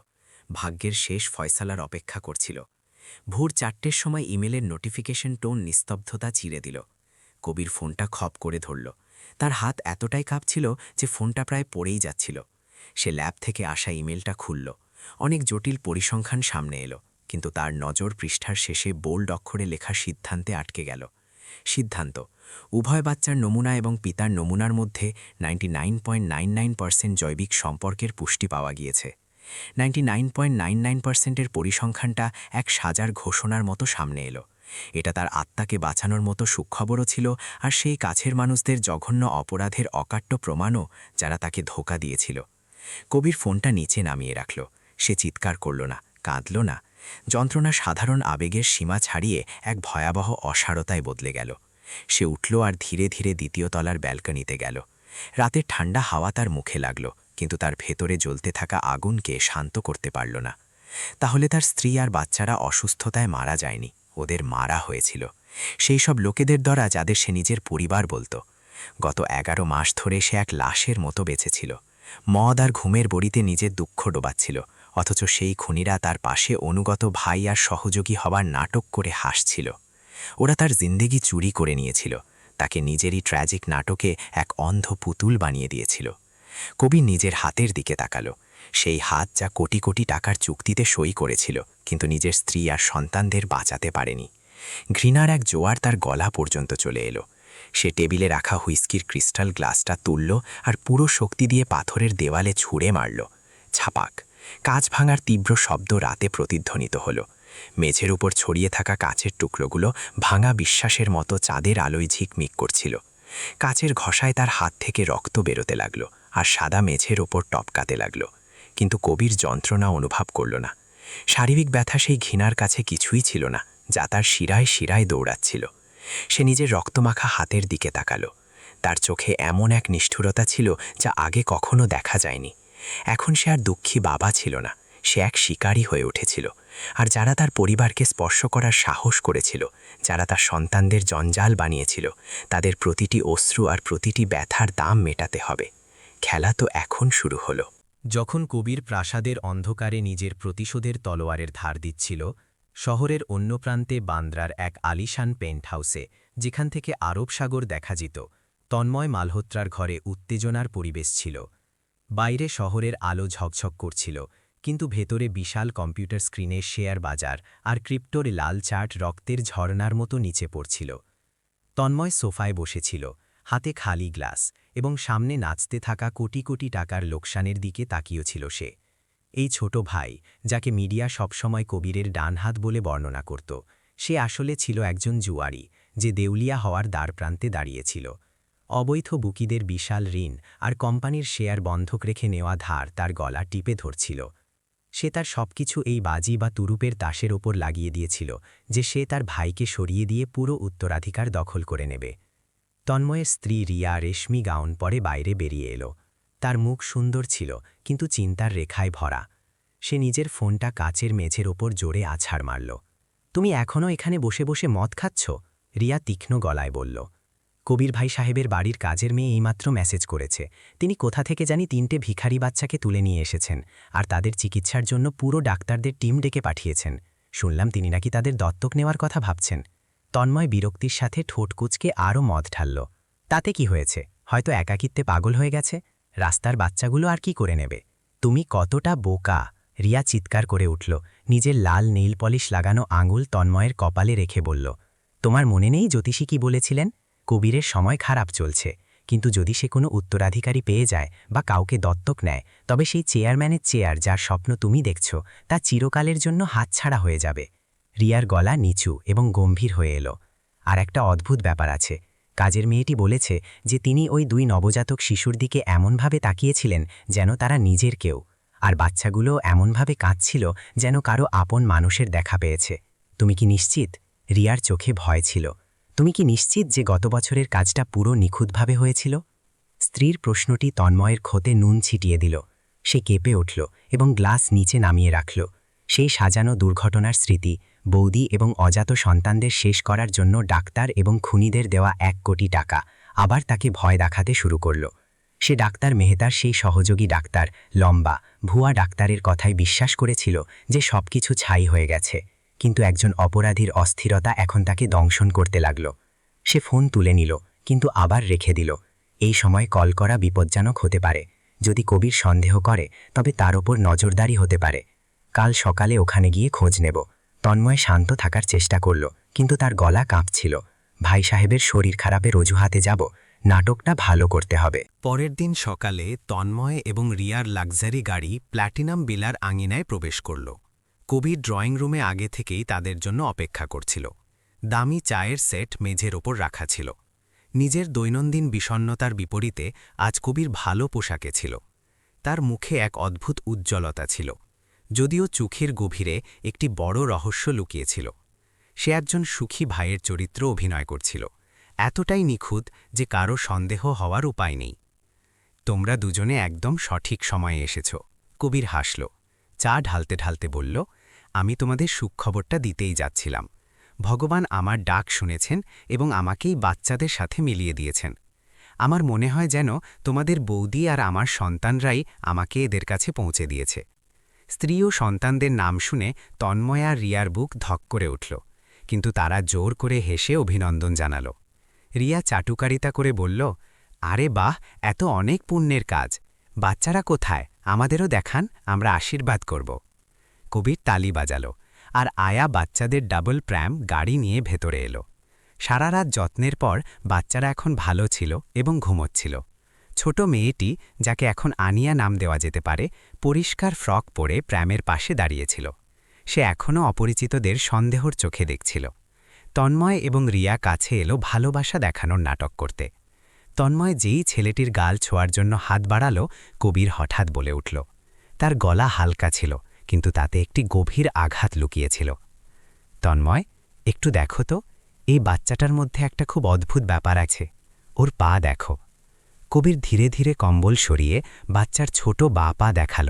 ভাগ্যের শেষ ফয়সালার অপেক্ষা করছিল। ভোর 4টের সময় ইমেলের নোটিফিকেশন টোন নিস্তব্ধতা চিরে দিল। কবির ফোনটা খপ করে ধরল। তার হাত এতটাই কাঁপছিল যে ফোনটা প্রায় পড়েই যাচ্ছিল। সে ল্যাব থেকে আসা ইমেলটা খুলল। অনেক জটিল পরিসংখ্যান সামনে এলো, কিন্তু তার নজর পৃষ্ঠার শেষে বোল্ড অক্ষরে লেখা সিদ্ধান্তে আটকে গেল। সিদ্ধান্ত: উভয় বাচ্চার নমুনা এবং পিতার নমুনার মধ্যে 99.99% জৈবিক সম্পর্কের পুষ্টি পাওয়া গিয়েছে। 99.99%-এর পরিসংখ্যানটা এক সাজার ঘোষণার মতো সামনে এলো। এটা তার আত্মাকে বাঁচানোর মতো সুখবরও ছিল, আর সেই কাছের মানুষদের জঘন্য অপরাধের অকাট্য প্রমাণও, যারা তাকে ধোঁকা দিয়েছিল। কবির ফোনটা নিচে নামিয়ে রাখল। সে চিৎকার করল না, কাঁদল না। যন্ত্রণা সাধারণ আবেগের সীমা ছাড়িয়ে এক ভয়াবহ অসারতায় বদলে গেল। সে উঠল আর ধীরে ধীরে দ্বিতীয় তলার ব্যালকনিতে গেল। রাতের ঠান্ডা হাওয়া তার মুখে লাগল, কিন্তু তার ভেতরে জ্বলতে থাকা আগুনকে শান্ত করতে পারল না। তাহলে তার স্ত্রী আর বাচ্চারা অসুস্থতায় মারা যায়নি, ওদের মারা হয়েছিল। সেই সব লোকেদের দ্বারা যাদের সে নিজের পরিবার বলত। গত 11 মাস ধরে সে এক লাশের মতো বেঁচেছিল। মদ আর ঘুমের বড়িতে নিজের দুঃখ ডোবাচ্ছিল, অথচ সেই খুনিরা তার পাশে অনুগত ভাই আর সহযোগী হবার নাটক করে হাসছিল। ওরা তার জিন্দেগি চুরি করে নিয়েছিল, তাকে নিজেরই ট্র্যাজিক নাটকে এক অন্ধ পুতুল বানিয়ে দিয়েছিল। কবি নিজের হাতের দিকে তাকালো, সেই হাত যা কোটি কোটি টাকার চুক্তিতে সই করেছিল, কিন্তু নিজের স্ত্রী আর সন্তানদের বাঁচাতে পারেনি। ঘৃণার এক জোয়ার তার গলা পর্যন্ত চলে এলো। সে টেবিলে রাখা হুইস্কির ক্রিস্টাল গ্লাসটা তুলল আর পুরো শক্তি দিয়ে পাথরের দেওয়ালে ছুঁড়ে মারল। ছাপাক! কাঁচ ভাঙার তীব্র শব্দ রাতে প্রতিধ্বনিত হল। মেঝের উপর ছড়িয়ে থাকা কাচের টুকরোগুলো ভাঙা বিশ্বাসের মতো চাঁদের আলোয় ঝিকমিক করছিল। কাচের ঘষায় তার হাত থেকে রক্ত বেরোতে লাগল আর সাদা মেঝের ওপর টপকাতে লাগল। কিন্তু কবির যন্ত্রণা অনুভব করল না। শারীরিক ব্যথা সেই ঘৃণার কাছে কিছুই ছিল না, যা তার শিরায় শিরায় দৌড়াচ্ছিল। সে নিজের রক্তমাখা হাতের দিকে তাকালো। তার চোখে এমন এক নিষ্ঠুরতা ছিল যা আগে কখনো দেখা যায়নি। এখন সে আর দুঃখী বাবা ছিল না, সে এক শিকারী হয়ে উঠেছিল। আর যারা তার পরিবারকে স্পর্শ করার সাহস করেছিল, যারা তার সন্তানদের জঞ্জাল বানিয়েছিল, তাদের প্রতিটি অশ্রু আর প্রতিটি ব্যথার দাম মেটাতে হবে। খেলা তো এখন শুরু হলো। যখন কবির প্রাসাদের অন্ধকারে নিজের প্রতিশোধের তলোয়ারের ধার দিচ্ছিল, শহরের অন্য প্রান্তে বান্দ্রার এক আলিশান পেন্ট হাউসে, যেখান থেকে আরব সাগর দেখা যেত, তন্ময় মালহোত্রার ঘরে উত্তেজনার পরিবেশ ছিল। বাইরে শহরের আলো ঝকঝক করছিল, কিন্তু ভেতরে বিশাল কম্পিউটার স্ক্রিনে শেয়ার বাজার আর ক্রিপ্টোর লাল চার্ট রক্তের ঝর্ণার মতো নিচে পড়ছিল। তন্ময় সোফায় বসেছিল, হাতে খালি গ্লাস, এবং সামনে নাচতে থাকা কোটি কোটি টাকার লোকসানের দিকে তাকিয়েছিল সে। এই ছোট ভাই, যাকে মিডিয়া সবসময় কবিরের ডান হাত বলে বর্ণনা করত, সে আসলে ছিল একজন জুয়ারি, যে দেউলিয়া হওয়ার দ্বারপ্রান্তে দাঁড়িয়েছিল। অবৈধ বুকিদের বিশাল ঋণ আর কোম্পানির শেয়ার বন্ধক রেখে নেওয়া ধার তার গলা টিপে ধরছিল। সে তার সবকিছু এই বাজি বা তুরুপের তাসের ওপর লাগিয়ে দিয়েছিল, যে সে তার ভাইকে সরিয়ে দিয়ে পুরো উত্তরাধিকার দখল করে নেবে। তন্ময়ের স্ত্রী রিয়া রেশমি গাউন পরে বাইরে বেরিয়ে এলো। তার মুখ সুন্দর ছিল, কিন্তু চিন্তার রেখায় ভরা। সে নিজের ফোনটা কাচের মেঝের ওপর জোরে আছাড় মারল। তুমি এখনও এখানে বসে বসে মদ খাচ্ছ? রিয়া তীক্ষ্ণ গলায় বলল। কবির ভাই সাহেবের বাড়ির কাজের মেয়ে এইমাত্র মেসেজ করেছে। তিনি কোথা থেকে জানি 3টে ভিখারি বাচ্চাকে তুলে নিয়ে এসেছেন, আর তাদের চিকিৎসার জন্য পুরো ডাক্তারদের টিম ডেকে পাঠিয়েছেন। শুনলাম তিনি নাকি তাদের দত্তক নেওয়ার কথা ভাবছেন। তন্ময় বিরক্তির সাথে ঠোঁট কুঁচকে আরও মদ ঢালল। তাতে কি হয়েছে? হয়তো একাকিত্বে পাগল হয়ে গেছে। রাস্তার বাচ্চাগুলো আর কি করে নেবে? তুমি কতটা বোকা! রিয়া চিৎকার করে উঠল, নিজের লাল নেইল পলিশ লাগানো আঙুল তন্ময়ের কপালে রেখে বলল, তোমার মনে নেই জ্যোতিষী কি বলেছিলেন? কবিরের সময় খারাপ চলছে, কিন্তু যদি সে কোনো উত্তরাধিকারী পেয়ে যায় বা কাউকে দত্তক নেয়, তবে সেই চেয়ারম্যানের চেয়ার, যার স্বপ্ন তুমি দেখছ, তা চিরকালের জন্য হাতছাড়া হয়ে যাবে। রিয়ার গলা নিচু এবং গম্ভীর হয়ে এলো। আর একটা অদ্ভুত ব্যাপার আছে, কাজের মেয়েটি বলেছে যে তিনি ওই 2 নবজাতক শিশুর দিকে এমনভাবে তাকিয়েছিলেন যেন তারা নিজের কেউ, আর বাচ্চাগুলো এমনভাবে কাঁদছিল যেন কারো আপন মানুষের দেখা পেয়েছে। তুমি কি নিশ্চিত? রিয়ার চোখে ভয় ছিল। তুমি কি নিশ্চিত যে গত বছরের কাজটা পুরো নিখুঁতভাবে হয়েছিল? স্ত্রীর প্রশ্নটি তন্ময়ের ক্ষতে নুন ছিটিয়ে দিল। সে কেঁপে উঠল এবং গ্লাস নিচে নামিয়ে রাখল। সেই সাজানো দুর্ঘটনার স্মৃতি, বৌদি এবং অজাত সন্তানদের শেষ করার জন্য ডাক্তার এবং খুনিদের দেওয়া 1 কোটি টাকা আবার তাকে ভয় দেখাতে শুরু করল। সে ডাক্তার মেহতার সেই সহযোগী ডাক্তার, লম্বা, ভুয়া ডাক্তারের কথায় বিশ্বাস করেছিল যে সবকিছু ছাই হয়ে গেছে, কিন্তু একজন অপরাধীর অস্থিরতা এখন তাকে দংশন করতে লাগল। সে ফোন তুলে নিল, কিন্তু আবার রেখে দিল। এই সময় কল করা বিপজ্জনক হতে পারে। যদি কবির সন্দেহ করে তবে তার ওপর নজরদারি হতে পারে। কাল সকালে ওখানে গিয়ে খোঁজ নেব। তন্ময় শান্ত থাকার চেষ্টা করল, কিন্তু তার গলা কাঁপছিল। ভাই সাহেবের শরীর খারাপের অজুহাতে যাব, নাটকটা ভালো করতে হবে। পরের দিন সকালে তন্ময় এবং রিয়ার লাক্সারি গাড়ি প্ল্যাটিনাম বিলার আঙিনায় প্রবেশ করল। কবির ড্রয়িং রুমে আগে থেকেই তাদের জন্য অপেক্ষা করছিল। দামি চায়ের সেট মেঝের ওপর রাখা ছিল। নিজের দৈনন্দিন বিষণ্ণতার বিপরীতে আজ কবির ভালো পোশাকে ছিল। তার মুখে এক অদ্ভুত উজ্জ্বলতা ছিল, যদিও চোখের গভীরে একটি বড় রহস্য লুকিয়েছিল। সে একজন সুখী ভাইয়ের চরিত্র অভিনয় করছিল, এতটাই নিখুঁত যে কারো সন্দেহ হওয়ার উপায় নেই। তোমরা দুজনে একদম সঠিক সময়ে এসেছ, কবির হাসল। চা ঢালতে ঢালতে বলল, আমি তোমাদের সুখবরটা দিতেই যাচ্ছিলাম। ভগবান আমার ডাক শুনেছেন এবং আমাকেই বাচ্চাদের সাথে মিলিয়ে দিয়েছেন। আমার মনে হয় যেন তোমাদের বৌদি আর আমার সন্তানরাই আমাকে এদের কাছে পৌঁছে দিয়েছে। স্ত্রী ও সন্তানদের নাম শুনে তন্ময় আর রিয়ার বুক ধক করে উঠল, কিন্তু তারা জোর করে হেসে অভিনন্দন জানাল। রিয়া চাটুকারিতা করে বলল, আরে বাহ, এত অনেক পুণ্যের কাজ। বাচ্চারা কোথায়? আমাদেরও দেখান, আমরা আশীর্বাদ করব। কবির তালি বাজাল, আর আয়া বাচ্চাদের ডাবল প্র্যাম গাড়ি নিয়ে ভেতরে এলো। সারা রাত যত্নের পর বাচ্চারা এখন ভালো ছিল এবং ঘুমোচ্ছিল। ছোট মেয়েটি, যাকে এখন আনিয়া নাম দেওয়া যেতে পারে, পরিষ্কার ফ্রক পরে প্র্যামের পাশে দাঁড়িয়েছিল। সে এখনও অপরিচিতদের সন্দেহর চোখে দেখছিল। তন্ময় এবং রিয়া কাছে এলো ভালোবাসা দেখানোর নাটক করতে। তন্ময় যেই ছেলেটির গাল ছোঁয়ার জন্য হাত বাড়াল, কবির হঠাৎ বলে উঠল। তার গলা হালকা ছিল, কিন্তু তাতে একটি গভীর আঘাত লুকিয়েছিল। তন্ময়, একটু দেখো তো, এই বাচ্চাটার মধ্যে একটা খুব অদ্ভুত ব্যাপার আছে। ওর পা দেখো। কবির ধীরে ধীরে কম্বল সরিয়ে বাচ্চার ছোট বা পা দেখাল।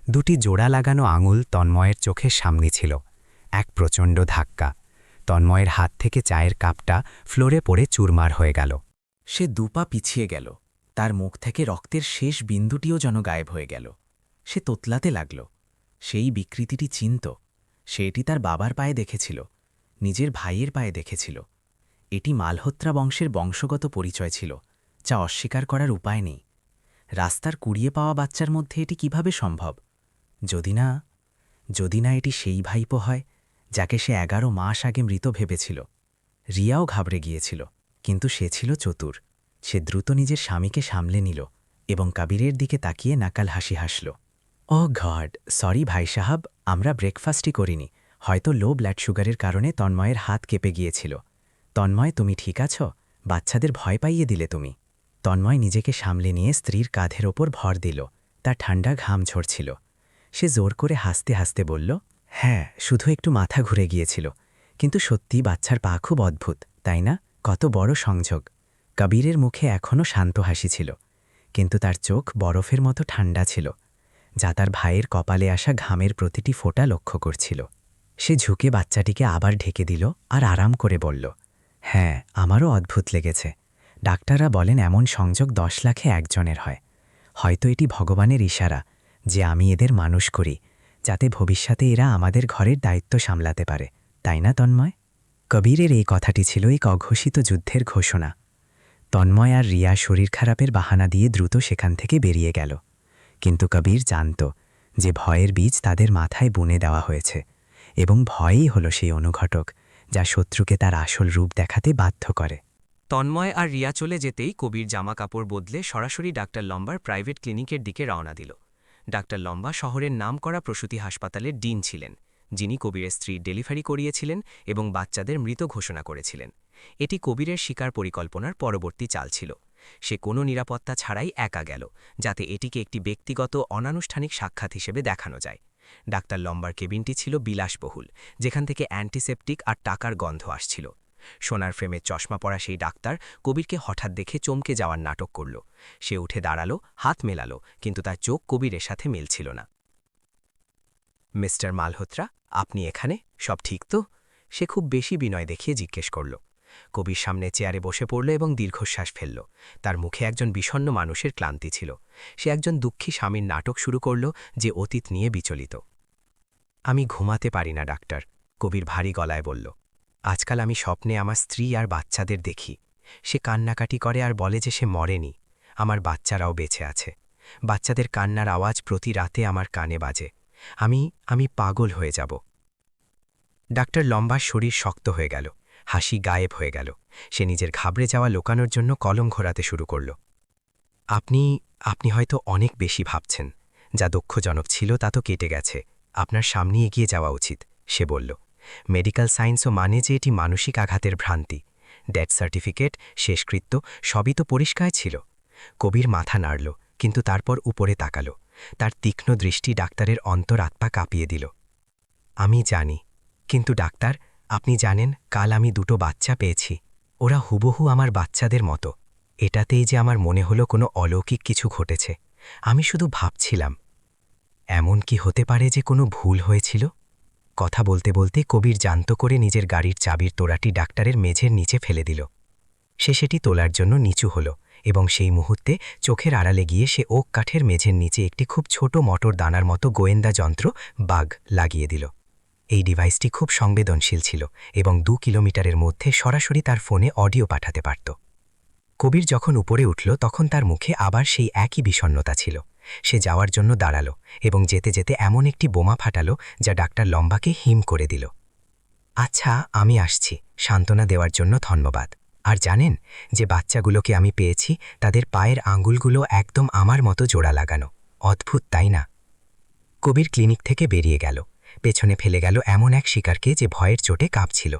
2টি জোড়া লাগানো আঙুল তন্ময়ের চোখের সামনে ছিল। এক প্রচণ্ড ধাক্কা। তন্ময়ের হাত থেকে চায়ের কাপটা ফ্লোরে পড়ে চুরমার হয়ে গেল। সে 2 পা পিছিয়ে গেল। তার মুখ থেকে রক্তের শেষ বিন্দুটিও যেন গায়েব হয়ে গেল। সে তোতলাতে লাগল। সেই বিকৃতিটি চিনত। সে এটি তার বাবার পায়ে দেখেছিল, নিজের ভাইয়ের পায়ে দেখেছিল। এটি মালহোত্রা বংশের বংশগত পরিচয় ছিল, যা অস্বীকার করার উপায় নেই। রাস্তার কুড়িয়ে পাওয়া বাচ্চার মধ্যে এটি কিভাবে সম্ভব? যদি না এটি সেই ভাইপো হয় যাকে সে 11 মাস আগে মৃত ভেবেছিল। রিয়াও ঘাবড়ে গিয়েছিল, কিন্তু সে ছিল চতুর। সে দ্রুত নিজের স্বামীকে সামলে নিল এবং কবিরের দিকে তাকিয়ে নাকাল হাসি হাসল। ও গড, সরি ভাই সাহাব, আমরা ব্রেকফাস্টই করিনি। হয়তো লো ব্লাড সুগারের কারণে তন্ময়ের হাত কেঁপে গিয়েছিল। তন্ময়, তুমি ঠিক আছো? বাচ্চাদের ভয় পাইয়ে দিলে তুমি। তন্ময় নিজেকে সামলে নিয়ে স্ত্রীর কাঁধের ওপর ভর দিল। তার ঠান্ডা ঘাম ঝরছিল। সে জোর করে হাসতে হাসতে বলল, হ্যাঁ, শুধু একটু মাথা ঘুরে গিয়েছিল। কিন্তু সত্যি বাচ্চার পা খুব অদ্ভুত, তাই না? কত বড় সংযোগ। কবিরের মুখে এখনও শান্ত হাসি ছিল, কিন্তু তার চোখ বরফের মতো ঠান্ডা ছিল, যা তার ভাইয়ের কপালে আসা ঘামের প্রতিটি ফোঁটা লক্ষ্য করছিল। সে ঝুঁকে বাচ্চাটিকে আবার ঢেকে দিল আর আরাম করে বলল, হ্যাঁ, আমারও অদ্ভুত লেগেছে। ডাক্তাররা বলেন এমন সংযোগ 10 লাখে একজনের হয়। হয়তো এটি ভগবানের ইশারা যে আমি এদের মানুষ করি, যাতে ভবিষ্যতে এরা আমাদের ঘরের দায়িত্ব সামলাতে পারে, তাই না তন্ময়? কবিরের এই কথাটি ছিল এক অঘোষিত যুদ্ধের ঘোষণা। তন্ময় আর রিয়া শরীর খারাপের বাহানা দিয়ে দ্রুত সেখান থেকে বেরিয়ে গেল, কিন্তু কবির জানত যে ভয়ের বীজ তাদের মাথায় বুনে দেওয়া হয়েছে, এবং ভয়ই হল সেই অনুঘটক যা শত্রুকে তার আসল রূপ দেখাতে বাধ্য করে। তন্ময় আর রিয়া চলে যেতেই কবির জামা কাপড় বদলে সরাসরি ডাক্তার লম্বার প্রাইভেট ক্লিনিকের দিকে রওনা দিল। ডাক্তার লম্বা শহরের নামকরা প্রসূতি হাসপাতালের ডিন ছিলেন, যিনি কবিরের স্ত্রী ডেলিভারি করিয়েছিলেন এবং বাচ্চাদের মৃত ঘোষণা করেছিলেন। এটি কবিরের শিকার পরিকল্পনার পরবর্তী চাল ছিল। সে কোনো নিরাপত্তা ছাড়াই একা গেল, যাতে এটিকে একটি ব্যক্তিগত অনানুষ্ঠানিক সাক্ষাৎ হিসেবে দেখানো যায়। ডাক্তার লম্বার কেবিনটি ছিল বিলাসবহুল, যেখান থেকে অ্যান্টিসেপটিক আর টাকার গন্ধ আসছিল। সোনার ফ্রেমের চশমা পরা সেই ডাক্তার কবিরকে হঠাৎ দেখে চমকে যাওয়ার নাটক করল। সে উঠে দাঁড়ালো, হাত মেলালো, কিন্তু তার চোখ কবিরের সাথে মিলছিল না। মিস্টার মালহোত্রা, আপনি এখানে? সব ঠিক তো? সে খুব বেশি বিনয় দেখিয়ে জিজ্ঞেস করল। কবির সামনে চেয়ারে বসে পড়ল এবং দীর্ঘশ্বাস ফেলল। তার মুখে একজন বিষণ্ণ মানুষের ক্লান্তি ছিল। সে একজন দুঃখী স্বামীর নাটক শুরু করল, যে অতীত নিয়ে বিচলিত। আমি ঘুমাতে পারি না ডাক্তার, কবির ভারী গলায় বলল। আজকাল আমি স্বপ্নে আমার স্ত্রী আর বাচ্চাদের দেখি। সে কান্নাকাটি করে আর বলে যে সে মরেনি। আমার বাচ্চারাও বেঁচে আছে। বাচ্চাদের কান্নার আওয়াজ প্রতি রাতে আমার কানে বাজে। আমি পাগল হয়ে যাব। ডাক্তার লম্বার শরীর শক্ত হয়ে গেল, হাসি গায়েব হয়ে গেল। সে নিজের ঘাবড়ে যাওয়া লোকানোর জন্য কলম ঘোরাতে শুরু করল। আপনি হয়তো অনেক বেশি ভাবছেন। যা দুঃখজনক ছিল তা তো কেটে গেছে। আপনার সামনে এগিয়ে যাওয়া উচিত, সে বলল। মেডিকেল সায়েন্সও মানে যে এটি মানসিক আঘাতের ভ্রান্তি। ডেথ সার্টিফিকেট, শেষকৃত্য সবই তো পরিষ্কার ছিল। কবির মাথা নাড়ল, কিন্তু তারপর উপরে তাকাল। তার তীক্ষ্ণ দৃষ্টি ডাক্তারের অন্তরাত্মা কাঁপিয়ে দিল। আমি জানি, কিন্তু ডাক্তার, আপনি জানেন কাল আমি 2টো বাচ্চা পেয়েছি। ওরা হুবহু আমার বাচ্চাদের মতো। এটাতেই যে আমার মনে হলো কোনো অলৌকিক কিছু ঘটেছে। আমি শুধু ভাবছিলাম, এমন কি হতে পারে যে কোনো ভুল হয়েছিল? কথা বলতে বলতে কবির জান্ত করে নিজের গাড়ির চাবির তোড়াটি ডাক্তারের মেঝের নিচে ফেলে দিল। সে সেটি তোলার জন্য নিচু হল এবং সেই মুহূর্তে চোখের আড়ালে গিয়ে সে ওক কাঠের মেঝের নিচে একটি খুব ছোট মটর দানার মতো গোয়েন্দা যন্ত্র বাগ লাগিয়ে দিল। এই ডিভাইসটি খুব সংবেদনশীল ছিল এবং 2 কিলোমিটারের মধ্যে সরাসরি তার ফোনে অডিও পাঠাতে পারত। কবির যখন উপরে উঠল তখন তার মুখে আবার সেই একই বিষণ্ণতা ছিল। সে যাওয়ার জন্য দাঁড়াল এবং যেতে যেতে এমন একটি বোমা ফাটালো যা ডাক্তার লম্বাকে হিম করে দিল। আচ্ছা, আমি আসছি। সান্ত্বনা দেওয়ার জন্য ধন্যবাদ। আর জানেন, যে বাচ্চাগুলোকে আমি পেয়েছি তাদের পায়ের আঙুলগুলো একদম আমার মতো জোড়া লাগানো। অদ্ভুত, তাই না? কবির ক্লিনিক থেকে বেরিয়ে গেল। পেছনে ফেলে গেল এমন এক শিকারকে যে ভয়ের চোটে কাঁপছিল।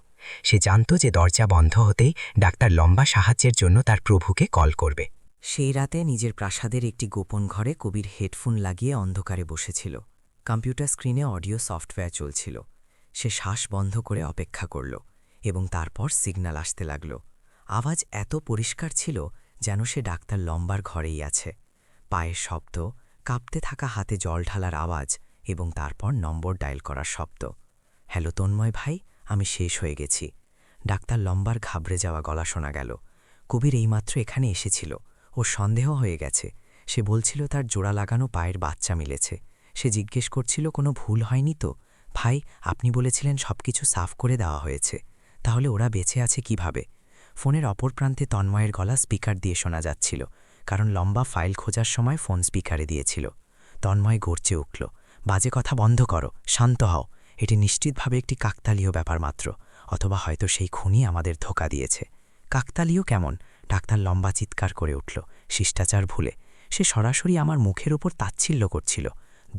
সে জানত যে দরজা বন্ধ হতেই ডাক্তার লম্বা সাহায্যের জন্য তার প্রভুকে কল করবে। সেই রাতে নিজের প্রাসাদের একটি গোপন ঘরে কবির হেডফোন লাগিয়ে অন্ধকারে বসেছিল। কম্পিউটার স্ক্রিনে অডিও সফটওয়্যার চলছিল। সে শ্বাস বন্ধ করে অপেক্ষা করল এবং তারপর সিগন্যাল আসতে লাগল। আওয়াজ এত পরিষ্কার ছিল যেন সে ডাক্তার লম্বার ঘরেই আছে। পায়ের শব্দ, কাঁপতে থাকা হাতে জল ঢালার আওয়াজ এবং তারপর নম্বর ডায়াল করার শব্দ। হ্যালো তন্ময় ভাই, আমি শেষ হয়ে গেছি। ডাক্তার লম্বার ঘাবড়ে যাওয়া গলা শোনা গেল। কবির এইমাত্র এখানে এসেছিল। ওর সন্দেহ হয়ে গেছে। সে বলছিল তার জোড়া লাগানো পায়ের বাচ্চা মিলেছে। সে জিজ্ঞেস করছিল কোনো ভুল হয়নি তো? ভাই, আপনি বলেছিলেন সবকিছু সাফ করে দেওয়া হয়েছে। তাহলে ওরা বেঁচে আছে কিভাবে? ফোনের অপর প্রান্তে তন্ময়ের গলা স্পিকার দিয়ে শোনা যাচ্ছিল, কারণ লম্বা ফাইল খোঁজার সময় ফোন স্পিকারে দিয়েছিল। তন্ময় গর্জে উঠল, বাজে কথা বন্ধ করো, শান্ত হও। এটি নিশ্চিতভাবে একটি কাকতালীয় ব্যাপার মাত্র, অথবা হয়তো সেই খুনি আমাদের ধোঁকা দিয়েছে। কাকতালীয় কেমন? ডাক্তার লম্বা চিৎকার করে উঠল, শিষ্টাচার ভুলে। সে সরাসরি আমার মুখের উপর তাচ্ছিল্য করছিল।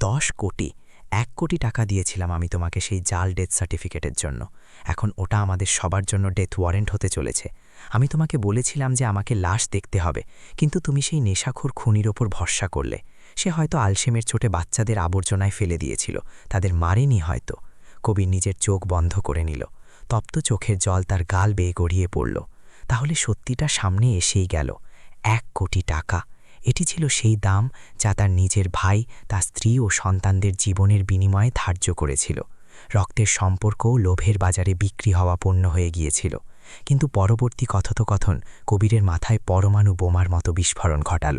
10 কোটি, 1 কোটি টাকা দিয়েছিলাম আমি তোমাকে সেই জাল ডেথ সার্টিফিকেটের জন্য। এখন ওটা আমাদের সবার জন্য ডেথ ওয়ারেন্ট হতে চলেছে। আমি তোমাকে বলেছিলাম যে আমাকে লাশ দেখতে হবে, কিন্তু তুমি সেই নেশাখোর খুনির ওপর ভরসা করলে। সে হয়তো আলসেমের চোটে বাচ্চাদের আবর্জনায় ফেলে দিয়েছিল, তাদের মারেনি হয়তো। কবির নিজের চোখ বন্ধ করে নিল। তপ্ত চোখের জল তার গাল বেয়ে গড়িয়ে পড়ল। তাহলে সত্যিটা সামনে এসেই গেল। 1 কোটি টাকা। এটি ছিল সেই দাম যা তার নিজের ভাই, তার স্ত্রী ও সন্তানদের জীবনের বিনিময়ে ধার্য করেছিল। রক্তের সম্পর্কও লোভের বাজারে বিক্রি হওয়া পণ্য হয়ে গিয়েছিল। কিন্তু পরবর্তী কথোপকথন কবিরের মাথায় পরমাণু বোমার মতো বিস্ফোরণ ঘটাল।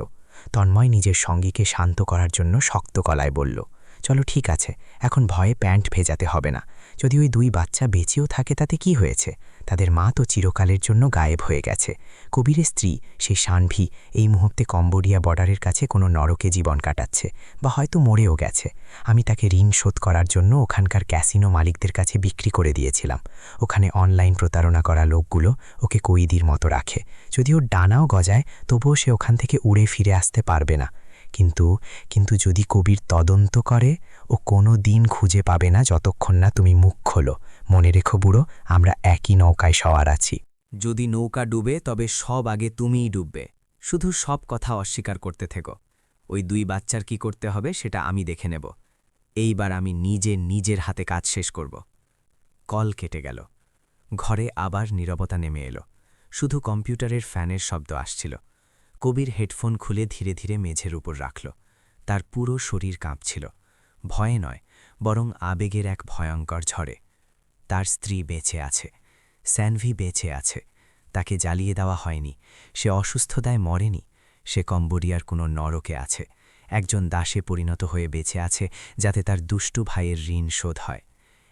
তন্ময় নিজের সঙ্গীকে শান্ত করার জন্য শক্ত গলায় বলল, চলো ঠিক আছে, এখন ভয়ে প্যান্ট ভেজাতে হবে না। যদি ওই 2 বাচ্চা বেঁচেও থাকে তাতে কি হয়েছে? তাদের মা তো চিরকালের জন্য গায়েব হয়ে গেছে। কবিরের স্ত্রী, সেই সানভি, এই মুহূর্তে কম্বোডিয়া বর্ডারের কাছে কোনো নরকে জীবন কাটাচ্ছে, বা হয়তো মরেও গেছে। আমি তাকে ঋণ শোধ করার জন্য ওখানকার ক্যাসিনো মালিকদের কাছে বিক্রি করে দিয়েছিলাম। ওখানে অনলাইন প্রতারণা করা লোকগুলো ওকে কয়েদির মতো রাখে। যদি ওর ডানাও গজায় তবুও সে ওখান থেকে উড়ে ফিরে আসতে পারবে না। কিন্তু যদি কবির তদন্ত করে, ও কোনো দিন খুঁজে পাবে না যতক্ষণ না তুমি মুখ খোলো। মনে রেখো বুড়ো, আমরা একই নৌকায় সওয়ার আছি। যদি নৌকা ডুবে তবে সব আগে তুমিই ডুববে। শুধু সব কথা অস্বীকার করতে থেকো। ওই 2 বাচ্চার কি করতে হবে সেটা আমি দেখে নেব। এইবার আমি নিজের হাতে কাজ শেষ করব। কল কেটে গেল। ঘরে আবার নীরবতা নেমে এলো। শুধু কম্পিউটারের ফ্যানের শব্দ আসছিল। কবির হেডফোন খুলে ধীরে ধীরে মেঝের উপর রাখল। তার পুরো শরীর কাঁপছিল। ভয়ে নয়, বরং আবেগের এক ভয়ঙ্কর ঝড়ে। তার স্ত্রী বেঁচে আছে, স্যানভি বেঁচে আছে। তাকে জ্বালিয়ে দেওয়া হয়নি, সে অসুস্থতায় মরেনি। সে কম্বোডিয়ার কোনো নরকে আছে, একজন দাসে পরিণত হয়ে বেঁচে আছে যাতে তার দুষ্টু ভাইয়ের ঋণ শোধ হয়।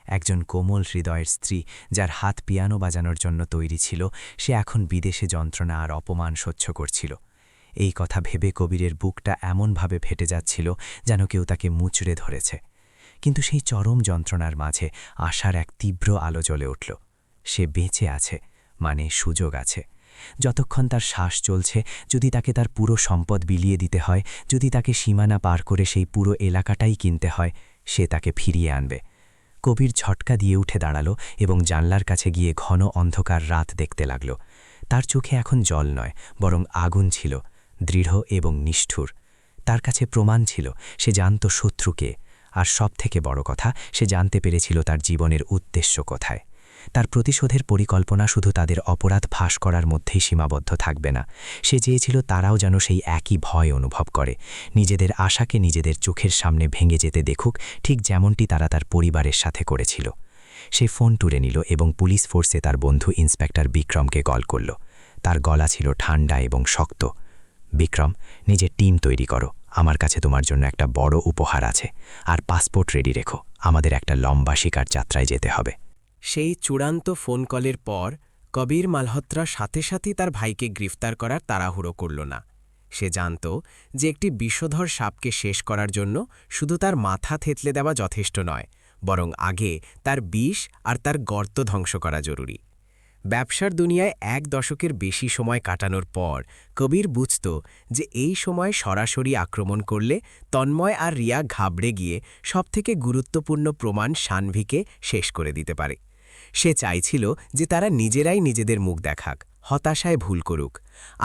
একজন কোমল হৃদয়ের স্ত্রী, যার হাত পিয়ানো বাজানোর জন্য তৈরি ছিল, সে এখন বিদেশে যন্ত্রণা আর অপমান সহ্য করছিল। এই কথা ভেবে কবিরের বুকটা এমনভাবে ফেটে যাচ্ছিল যেন কেউ তাকে মুচড়ে ধরেছে। কিন্তু সেই চরম যন্ত্রণার মাঝে আশার এক তীব্র আলো জ্বলে উঠল। সে বেঁচে আছে, মানে সুযোগ আছে। যতক্ষণ তার শ্বাস চলছে, যদি তাকে তার পুরো সম্পদ বিলিয়ে দিতে হয়, যদি তাকে সীমানা পার করে সেই পুরো এলাকাটাই কিনতে হয়, সে তাকে ফিরিয়ে আনবে। কবির ঝটকা দিয়ে উঠে দাঁড়ালো এবং জানলার কাছে গিয়ে ঘন অন্ধকার রাত দেখতে লাগল। তার চোখে এখন জল নয়, বরং আগুন ছিল, দৃঢ় এবং নিষ্ঠুর। তার কাছে প্রমাণ ছিল, সে জানত শত্রুকে। আর সবথেকে বড় কথা, সে জানতে পেরেছিল তার জীবনের উদ্দেশ্য কোথায়। তার প্রতিশোধের পরিকল্পনা শুধু তাদের অপরাধ ফাঁস করার মধ্যেই সীমাবদ্ধ থাকবে না। সে চেয়েছিল তারাও যেন সেই একই ভয় অনুভব করে, নিজেদের আশাকে নিজেদের চোখের সামনে ভেঙে যেতে দেখুক, ঠিক যেমনটি তারা তার পরিবারের সাথে করেছিল। সে ফোন তুলে নিল এবং পুলিশ ফোর্সে তার বন্ধু ইন্সপেক্টর বিক্রমকে কল করল। তার গলা ছিল ঠান্ডা এবং শক্ত। বিক্রম, নিজের টিম তৈরি করো, আমার কাছে তোমার জন্য একটা বড় উপহার আছে। আর পাসপোর্ট রেডি রেখো, আমাদের একটা লম্বা শিকার যাত্রায় যেতে হবে। সেই চূড়ান্ত ফোন কলের পর কবির মালহোত্রা সাথে সাথেই তার ভাইকে গ্রেফতার করার তাড়াহুড়ো করল না। সে জানত যে একটি বিষধর সাপকে শেষ করার জন্য শুধু তার মাথা থেতলে দেওয়া যথেষ্ট নয়, বরং আগে তার বিষ আর তার গর্ত ধ্বংস করা জরুরি। ব্যবসার দুনিয়ায় 1 দশকের বেশি সময় কাটানোর পর কবির বুঝত যে এই সময় সরাসরি আক্রমণ করলে তন্ময় আর রিয়া ঘাবড়ে গিয়ে সবথেকে গুরুত্বপূর্ণ প্রমাণ সানভিকে শেষ করে দিতে পারে। সে চাইছিল যে তারা নিজেরাই নিজেদের মুখ দেখাক, হতাশায় ভুল করুক,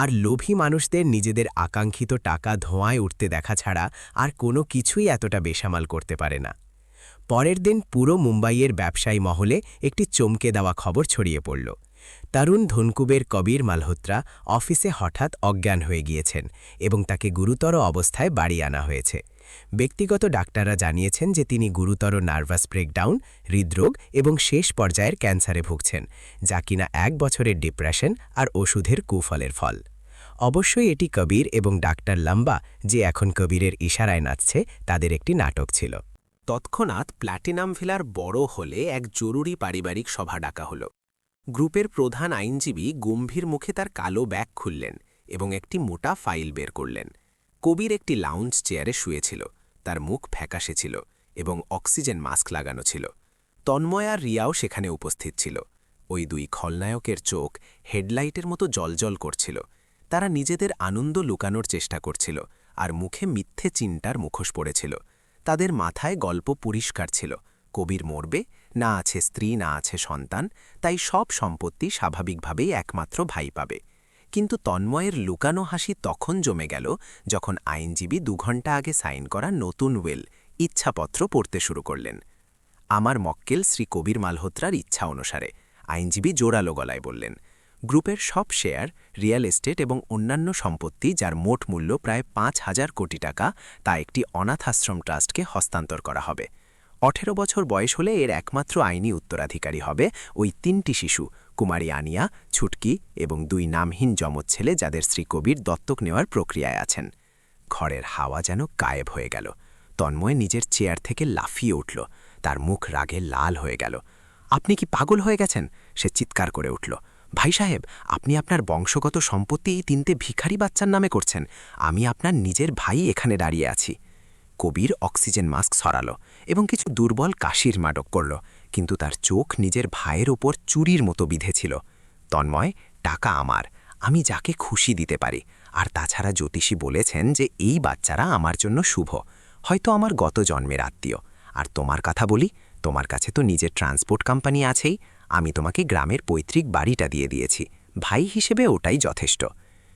আর লোভী মানুষদের নিজেদের আকাঙ্ক্ষিত টাকা ধোঁয়ায় উঠতে দেখা ছাড়া আর কোনো কিছুই এতটা বেসামাল করতে পারে না। পরের দিন পুরো মুম্বাইয়ের ব্যবসায়ী মহলে একটি চমকে দেওয়া খবর ছড়িয়ে পড়ল। তরুণ ধনকুবের কবির মালহোত্রা অফিসে হঠাৎ অজ্ঞান হয়ে গিয়েছেন এবং তাকে গুরুতর অবস্থায় বাড়ি আনা হয়েছে। ব্যক্তিগত ডাক্তাররা জানিয়েছেন যে তিনি গুরুতর নার্ভাস ব্রেকডাউন, হৃদরোগ এবং শেষ পর্যায়ের ক্যান্সারে ভুগছেন, যা কিনা 1 বছরের ডিপ্রেশন আর ওষুধের কুফলের ফল। অবশ্যই এটি কবির এবং ডাক্তার লম্বা, যে এখন কবিরের ইশারায় নাচছে, তাদের একটি নাটক ছিল। তৎক্ষণাৎ প্ল্যাটিনাম ভিলার বড় হলে এক জরুরি পারিবারিক সভা ডাকা হল। গ্রুপের প্রধান আইনজীবী গম্ভীর মুখে তার কালো ব্যাগ খুললেন এবং একটি মোটা ফাইল বের করলেন। কবির একটি লাউঞ্জ চেয়ারে শুয়েছিল, তার মুখ ফ্যাকাশে ছিল এবং অক্সিজেন মাস্ক লাগানো ছিল। তন্ময় আর রিয়াও সেখানে উপস্থিত ছিল। ওই 2 খলনায়কের চোখ হেডলাইটের মতো জ্বলজ্বল করছিল। তারা নিজেদের আনন্দ লুকানোর চেষ্টা করছিল আর মুখে মিথ্যে চিন্তার মুখোশ পড়েছিল। তাদের মাথায় গল্প পরিষ্কার ছিল, কবির মরবে, না আছে স্ত্রী, না আছে সন্তান, তাই সব সম্পত্তি স্বাভাবিকভাবেই একমাত্র ভাই পাবে। কিন্তু তন্ময়ের লুকানো হাসি তখন জমে গেল যখন আইনজীবী 2 ঘণ্টা আগে সাইন করা নতুন উইল, ইচ্ছাপত্র পড়তে শুরু করলেন। আমার মক্কেল শ্রী কবির মালহোত্রার ইচ্ছা অনুসারে, আইনজীবী জোরালো গলায় বললেন। গ্রুপের সব শেয়ার, রিয়েল এস্টেট এবং অন্যান্য সম্পত্তি, যার মোট মূল্য প্রায় 5,000 কোটি টাকা, তা একটি অনাথাশ্রম ট্রাস্টকে হস্তান্তর করা হবে। 18 বছর বয়স হলে এর একমাত্র আইনি উত্তরাধিকারী হবে ওই 3টি শিশু, কুমারী আনিয়া, ছুটকি এবং 2 নামহীন যমজ ছেলে, যাদের শ্রী কবির দত্তক নেওয়ার প্রক্রিয়ায় আছেন। ঘরের হাওয়া যেন গায়েব হয়ে গেল। তন্ময় নিজের চেয়ার থেকে লাফিয়ে উঠল, তার মুখ রাগে লাল হয়ে গেল। আপনি কি পাগল হয়ে গেছেন? সে চিৎকার করে উঠল। ভাই সাহেব, আপনি আপনার বংশগত সম্পত্তি এই 3টে ভিখারি বাচ্চার নামে করছেন। আমি আপনার নিজের ভাই এখানে দাঁড়িয়ে আছি। কবির অক্সিজেন মাস্ক সরালো এবং কিছু দুর্বল কাশির মাদক করল, কিন্তু তার চোখ নিজের ভাইয়ের ওপর চুরির মতো বিঁধেছিল। তন্ময়, টাকা আমার, আমি যাকে খুশি দিতে পারি। আর তাছাড়া জ্যোতিষী বলেছেন যে এই বাচ্চারা আমার জন্য শুভ, হয়তো আমার গত জন্মের আত্মীয়। আর তোমার কথা বলি, তোমার কাছে তো নিজের ট্রান্সপোর্ট কোম্পানি আছেই, আমি তোমাকে গ্রামের পৈতৃক বাড়িটা দিয়ে দিয়েছি, ভাই হিসেবে ওটাই যথেষ্ট।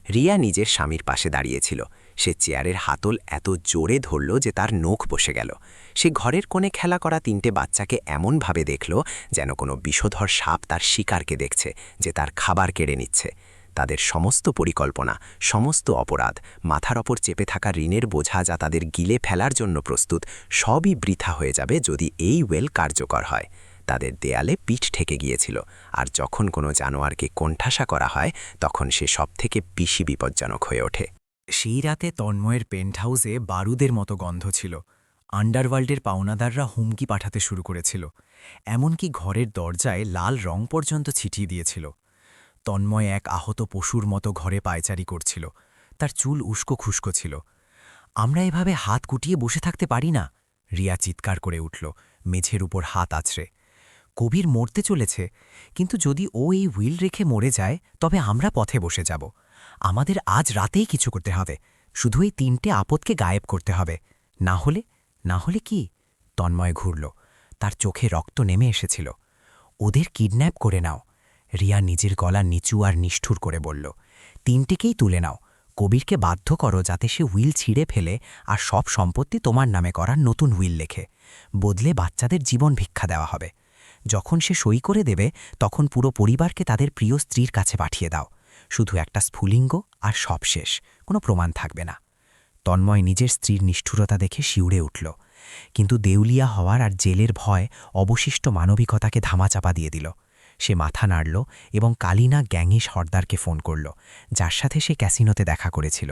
রিয়া নিজের স্বামীর পাশে দাঁড়িয়েছিল। সে চেয়ারের হাতল এত জোরে ধরল যে তার নখ বসে গেল। সে ঘরের কোণে খেলা করা 3টে বাচ্চাকে এমনভাবে দেখল যেন কোনো বিষধর সাপ তার শিকারকে দেখছে, যে তার খাবার কেড়ে নিচ্ছে। তাদের সমস্ত পরিকল্পনা, সমস্ত অপরাধ, মাথার ওপর চেপে থাকা ঋণের বোঝা যা তাদের গিলে ফেলার জন্য প্রস্তুত, সবই বৃথা হয়ে যাবে যদি এই ওয়েল কার্যকর হয়। তাদের দেয়ালে পিঠ ঠেকে গিয়েছিল, আর যখন কোনো জানোয়ারকে কোণঠাসা করা হয় তখন সে সবথেকে বেশি বিপজ্জনক হয়ে ওঠে। সেই রাতে তন্ময়ের পেন্ট হাউসে বারুদের মতো গন্ধ ছিল। আন্ডারওয়ার্ল্ডের পাওনাদাররা হুমকি পাঠাতে শুরু করেছিল, এমনকি ঘরের দরজায় লাল রং পর্যন্ত ছিটিয়ে দিয়েছিল। তন্ময় এক আহত পশুর মতো ঘরে পায়চারি করছিল, তার চুল উস্কো খুস্কো ছিল। আমরা এভাবে হাত কুটিয়ে বসে থাকতে পারি না, রিয়া চিৎকার করে উঠল, মেঝের উপর হাত আছড়ে। কবির মরতে চলেছে, কিন্তু যদি ও এই হুইল রেখে মরে যায় তবে আমরা পথে বসে যাব। আমাদের আজ রাতেই কিছু করতে হবে, শুধু এই 3টে আপদকে গায়েব করতে হবে। না হলে কি? তন্ময় ঘুরল, তার চোখে রক্ত নেমে এসেছিল। ওদের কিডন্যাপ করে নাও, রিয়া নিজের গলা নিচু আর নিষ্ঠুর করে বলল। 3টেকেই তুলে নাও, কবিরকে বাধ্য করো যাতে সে হুইল ছিঁড়ে ফেলে আর সব সম্পত্তি তোমার নামে করার নতুন হুইল লেখে। বদলে বাচ্চাদের জীবন ভিক্ষা দেওয়া হবে। যখন সে সই করে দেবে তখন পুরো পরিবারকে তাদের প্রিয় স্ত্রীর কাছে পাঠিয়ে দাও। শুধু একটা স্ফুলিঙ্গ আর সব শেষ, কোনো প্রমাণ থাকবে না। তন্ময় নিজের স্ত্রীর নিষ্ঠুরতা দেখে শিউরে উঠল, কিন্তু দেউলিয়া হওয়ার আর জেলের ভয় অবশিষ্ট মানবিকতাকে ধামাচাপা দিয়ে দিল। সে মাথা নাড়ল এবং কালিনা গ্যাংইশ হরদারকে ফোন করল, যার সাথে সে ক্যাসিনোতে দেখা করেছিল।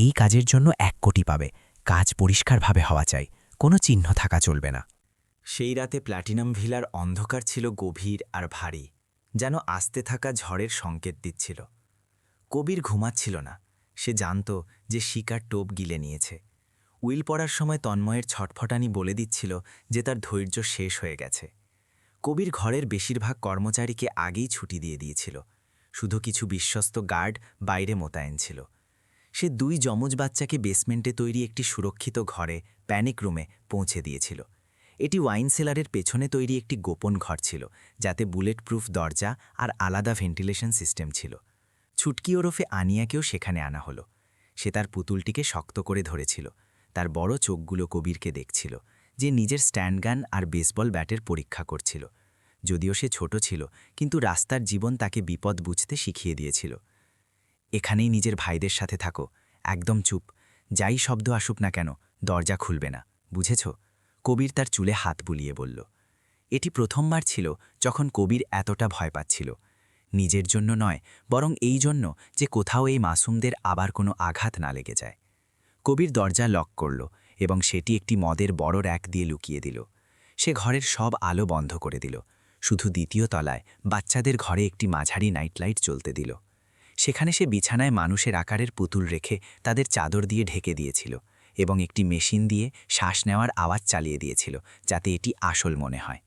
এই কাজের জন্য 1 কোটি পাবে, কাজ পরিষ্কারভাবে হওয়া চাই, কোনো চিহ্ন থাকা চলবে না। সেই রাতে প্ল্যাটিনাম ভিলার অন্ধকার ছিল গভীর আর ভারী, যেন আসতে থাকা ঝড়ের সংকেত দিচ্ছিল। কবির ঘুমাচ্ছিল না, সে জানত যে শিকার টোপ গিলে নিয়েছে। উইল পড়ার সময় তন্ময়ের ছটফটানি বলে দিচ্ছিল যে তার ধৈর্য শেষ হয়ে গেছে। কবির ঘরের বেশিরভাগ কর্মচারীকে আগেই ছুটি দিয়ে দিয়েছিল, শুধু কিছু বিশ্বস্ত গার্ড বাইরে মোতায়েন ছিল। সে 2 যমজ বাচ্চাকে বেসমেন্টে তৈরি একটি সুরক্ষিত ঘরে, প্যানিক রুমে পৌঁছে দিয়েছিল। এটি ওয়াইন সেলারের পেছনে তৈরি একটি গোপন ঘর ছিল, যাতে বুলেট প্রুফ দরজা আর আলাদা ভেন্টিলেশন সিস্টেম ছিল। ছুটকি ওরফে আনিয়াকেও সেখানে আনা হলো। সে তার পুতুলটিকে শক্ত করে ধরেছিল, তার বড় চোখগুলো কবিরকে দেখছিল, যে নিজের স্ট্যান্ডগান আর বেসবল ব্যাটের পরীক্ষা করছিল। যদিও সে ছোট ছিল, কিন্তু রাস্তার জীবন তাকে বিপদ বুঝতে শিখিয়ে দিয়েছিল। এখানেই নিজের ভাইদের সাথে থাকো, একদম চুপ, যাই শব্দ আসুক না কেন দরজা খুলবে না, বুঝেছ? কবির তার চুলে হাত বুলিয়ে বলল। এটি প্রথমবার ছিল যখন কবির এতটা ভয় পাচ্ছিল, নিজের জন্য নয়, বরং এই জন্য যে কোথাও এই মাসুমদের আবার কোনো আঘাত না লেগে যায়। কবির দরজা লক করল এবং সেটি একটি মদের বড় র্যাক দিয়ে লুকিয়ে দিল। সে ঘরের সব আলো বন্ধ করে দিল, শুধু 2য় তলায় বাচ্চাদের ঘরে একটি মাঝারি নাইট লাইট জ্বলতে দিল। সেখানে সে বিছানায় মানুষের আকারের পুতুল রেখে তাদের চাদর দিয়ে ঢেকে দিয়েছিল এবং একটি মেশিন দিয়ে শ্বাস নেওয়ার আওয়াজ চালিয়ে দিয়েছিল, যাতে এটি আসল মনে হয়।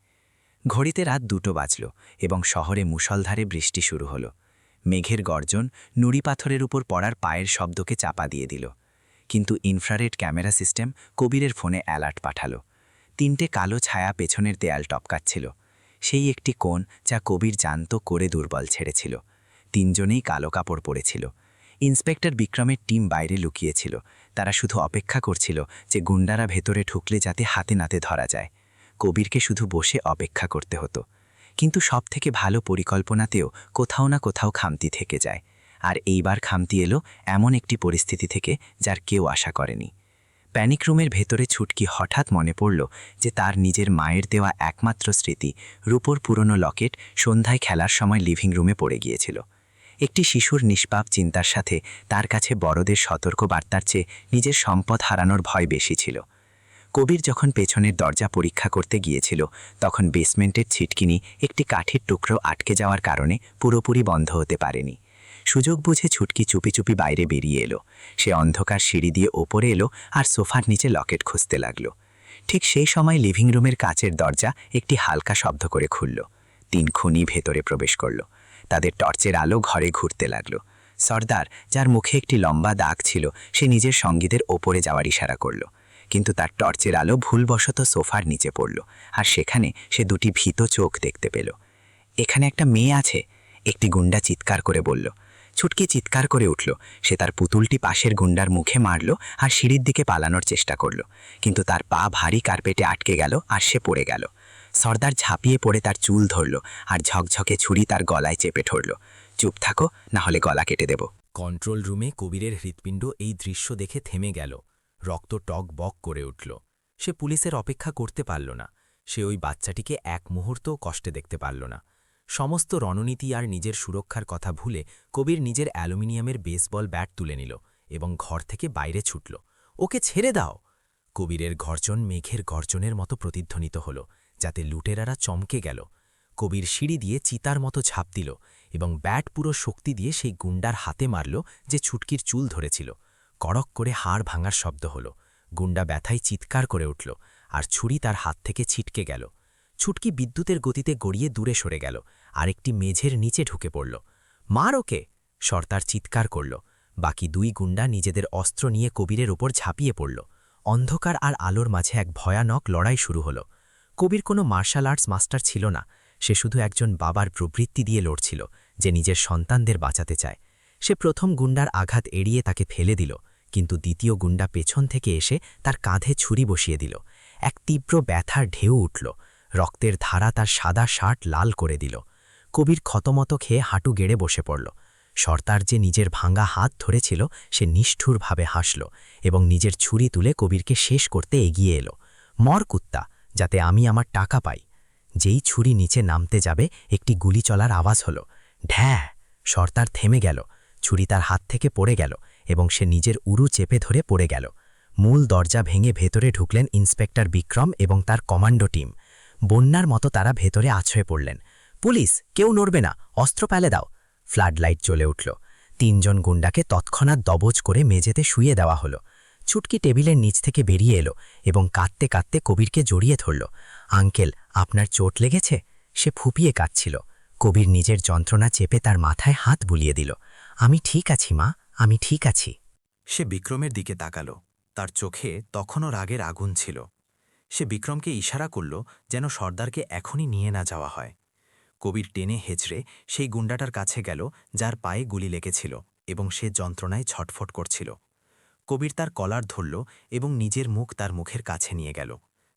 ঘড়িতে রাত 2টো বাজল এবং শহরে মুষলধারে বৃষ্টি শুরু হলো। মেঘের গর্জন নুড়ি পাথরের উপর পড়ার পায়ের শব্দকে চাপা দিয়ে দিল। কিন্তু ইনফ্রারেড ক্যামেরা সিস্টেম কবিরের ফোনে অ্যালার্ট পাঠালো। 3টে কালো ছায়া পেছনের দেয়াল টপকাচ্ছিল, সেই একটি কোণ যা কবির জানত করে দুর্বল ছেড়েছিল। 3জনেই কালো কাপড় পরেছিল। ইন্সপেক্টর বিক্রমের টিম বাইরে লুকিয়েছিল, তারা শুধু অপেক্ষা করছিল যে গুন্ডারা ভেতরে ঢুকলে যাতে হাতে নাতে ধরা যায়। কবিরকে শুধু বসে অপেক্ষা করতে হতো, কিন্তু সবথেকে ভালো পরিকল্পনাতেও কোথাও না কোথাও খামতি থেকে যায়। আর এইবার খামতি এলো এমন একটি পরিস্থিতি থেকে যার কেউ আশা করেনি। প্যানিক রুমের ভেতরে ছুটকি হঠাৎ মনে পড়ল যে তার নিজের মায়ের দেওয়া একমাত্র স্মৃতি, রূপোর পুরনো লকেট, সন্ধ্যায় খেলার সময় লিভিং রুমে পড়ে গিয়েছিল। একটি শিশুর নিষ্পাপ চিন্তার সাথে তার কাছে বড়দের সতর্ক বার্তার চেয়ে নিজের সম্পদ হারানোর ভয় বেশি ছিল। কবির যখন পেছনের দরজা পরীক্ষা করতে গিয়েছিল, তখন বেসমেন্টের ছিটকিনি একটি কাঠের টুকরো আটকে যাওয়ার কারণে পুরোপুরি বন্ধ হতে পারেনি। সুযোগ বুঝে ছুটকি চুপি চুপি বাইরে বেরিয়ে এলো। সে অন্ধকার সিঁড়ি দিয়ে ওপরে এলো আর সোফার নিচে লকেট খুঁজতে লাগল। ঠিক সেই সময় লিভিং রুমের কাচের দরজা একটি হালকা শব্দ করে খুলল। 3 খুনি ভেতরে প্রবেশ করল। তাদের টর্চের আলো ঘরে ঘুরতে লাগল। সর্দার, যার মুখে একটি লম্বা দাগ ছিল, সে নিজের সঙ্গীদের ওপরে যাওয়ার ইশারা করল, কিন্তু তার টর্চের আলো ভুলবশত সোফার নিচে পড়ল, আর সেখানে সে দুটি ভীত চোখ দেখতে পেল। এখানে একটা মেয়ে আছে, একটি গুন্ডা চিৎকার করে বলল। ছুটকি চিৎকার করে উঠল। সে তার পুতুলটি পাশের গুন্ডার মুখে মারল আর সিঁড়ির দিকে পালানোর চেষ্টা করল, কিন্তু তার পা ভারী কার্পেটে আটকে গেল আর সে পড়ে গেল। সর্দার ঝাঁপিয়ে পড়ে তার চুল ধরল আর ঝকঝকে ছুরি তার গলায় চেপে ধরল। চুপ থাকো, না হলে গলা কেটে দেব। কন্ট্রোল রুমে কবিরের হৃৎপিণ্ড এই দৃশ্য দেখে থেমে গেল। রক্ত টক বক করে উঠল। সে পুলিশের অপেক্ষা করতে পারল না। সে ওই বাচ্চাটিকে এক মুহূর্তও কষ্টে দেখতে পারল না। সমস্ত রণনীতি আর নিজের সুরক্ষার কথা ভুলে কবির নিজের অ্যালুমিনিয়ামের বেসবল ব্যাট তুলে নিল এবং ঘর থেকে বাইরে ছুটল। ওকে ছেড়ে দাও! কবিরের গর্জন মেঘের গর্জনের মতো প্রতিধ্বনিত হল, যাতে লুটেরারা চমকে গেল। কবির সিঁড়ি দিয়ে চিতার মতো ঝাঁপ দিল এবং ব্যাট পুরো শক্তি দিয়ে সেই গুন্ডার হাতে মারল যে ছুটকির চুল ধরেছিল। কড়ক করে হাড় ভাঙার শব্দ হল। গুন্ডা ব্যথায় চিৎকার করে উঠল আর ছুরি তার হাত থেকে ছিটকে গেল। ছুটকি বিদ্যুতের গতিতে গড়িয়ে দূরে সরে গেল আর একটি মেঝের নিচে ঢুকে পড়ল। মার ওকে! সর্দার চিৎকার করল। বাকি দুই গুন্ডা নিজেদের অস্ত্র নিয়ে কবিরের ওপর ঝাঁপিয়ে পড়ল। অন্ধকার আর আলোর মাঝে এক ভয়ানক লড়াই শুরু হল। কবির কোনো মার্শাল আর্টস মাস্টার ছিল না। সে শুধু একজন বাবার প্রবৃত্তি দিয়ে লড়ছিল, যে নিজের সন্তানদের বাঁচাতে চায়। সে প্রথম গুন্ডার আঘাত এড়িয়ে তাকে ফেলে দিল, কিন্তু দ্বিতীয় গুন্ডা পেছন থেকে এসে তার কাঁধে ছুরি বসিয়ে দিল। এক তীব্র ব্যথার ঢেউ উঠল। রক্তের ধারা তার সাদা শার্ট লাল করে দিল। কবির ক্ষতমত খেয়ে হাঁটু গেড়ে বসে পড়ল। সর্দার যে নিজের ভাঙা হাত ধরেছিল, সে নিষ্ঠুরভাবে হাসল এবং নিজের ছুরি তুলে কবিরকে শেষ করতে এগিয়ে এলো। মর কুত্তা, যাতে আমি আমার টাকা পাই। যেই ছুরি নিচে নামতে যাবে, একটি গুলি চলার আওয়াজ হলো। ঢ্যাঁ! সর্দার থেমে গেল। ছুরি তার হাত থেকে পড়ে গেল এবং সে নিজের উরু চেপে ধরে পড়ে গেল। মূল দরজা ভেঙে ভেতরে ঢুকলেন ইন্সপেক্টর বিক্রম এবং তার কমান্ডো টিম। বন্যার মতো তারা ভেতরে আছড়ে পড়লেন। পুলিশ, কেউ নড়বে না, অস্ত্র ফেলে দাও! ফ্লাড লাইট জ্বলে উঠল। তিনজন গুন্ডাকে তৎক্ষণাৎ দবজ করে মেঝেতে শুইয়ে দেওয়া হলো। ছুটকি টেবিলের নিচ থেকে বেরিয়ে এলো এবং কাঁদতে কাঁদতে কবিরকে জড়িয়ে ধরল। আঙ্কেল, আপনার চোট লেগেছে? সে ফুপিয়ে কাঁদছিল। কবির নিজের যন্ত্রণা চেপে তার মাথায় হাত বুলিয়ে দিল। আমি ঠিক আছি মা, আমি ঠিক আছি। সে বিক্রমের দিকে তাকাল। তার চোখে তখনও রাগের আগুন ছিল। সে বিক্রমকে ইশারা করল যেন সর্দারকে এখনই নিয়ে না যাওয়া হয়। কবির টেনে হেঁচড়ে সেই গুন্ডাটার কাছে গেল যার পায়ে গুলি লেগেছিল এবং সে যন্ত্রণায় ছটফট করছিল। কবির তার কলার ধরল এবং নিজের মুখ তার মুখের কাছে নিয়ে গেল।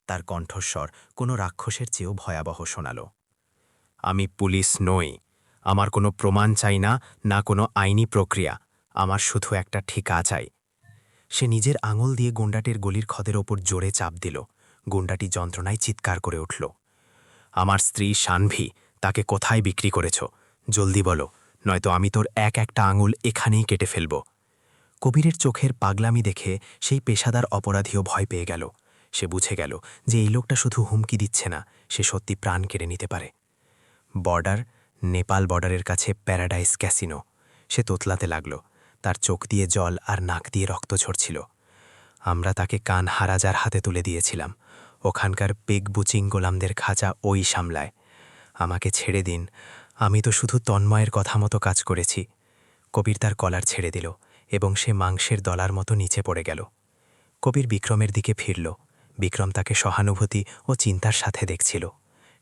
তার কণ্ঠস্বর কোনো রাক্ষসের চেয়েও ভয়াবহ শোনাল। আমি পুলিশ নই। আমার কোনো প্রমাণ চাই না, না কোনো আইনি প্রক্রিয়া। আমার শুধু একটা ঠিকা চাই। সে নিজের আঙুল দিয়ে গুন্ডাটির গলির খদের ওপর জোরে চাপ দিল। গুন্ডাটি যন্ত্রণায় চিৎকার করে উঠল। আমার স্ত্রী শানভি, তাকে কোথায় বিক্রি করেছ? জলদি বলো, নয়তো আমি তোর একটা আঙুল এখানেই কেটে ফেলব। কবিরের চোখের পাগলামি দেখে সেই পেশাদার অপরাধীও ভয় পেয়ে গেল। সে বুঝে গেল যে এই লোকটা শুধু হুমকি দিচ্ছে না, সে সত্যি প্রাণ কেড়ে নিতে পারে। বর্ডার, নেপাল বর্ডারের কাছে প্যারাডাইস ক্যাসিনো। সে তোতলাতে লাগল। তার চোখ দিয়ে জল আর নাক দিয়ে রক্ত ঝরছিল। আমরা তাকে কান হারাজার হাতে তুলে দিয়েছিলাম। ওখানকার পেগ বুচিং গোলামদের খাঁচা ওই সামলায়। আমাকে ছেড়ে দিন, আমি তো শুধু তন্ময়ের কথা মতো কাজ করেছি। কবির তার কলার ছেড়ে দিল এবং সে মাংসের দলার মতো নিচে পড়ে গেল। কবির বিক্রমের দিকে ফিরল। বিক্রম তাকে সহানুভূতি ও চিন্তার সাথে দেখছিল।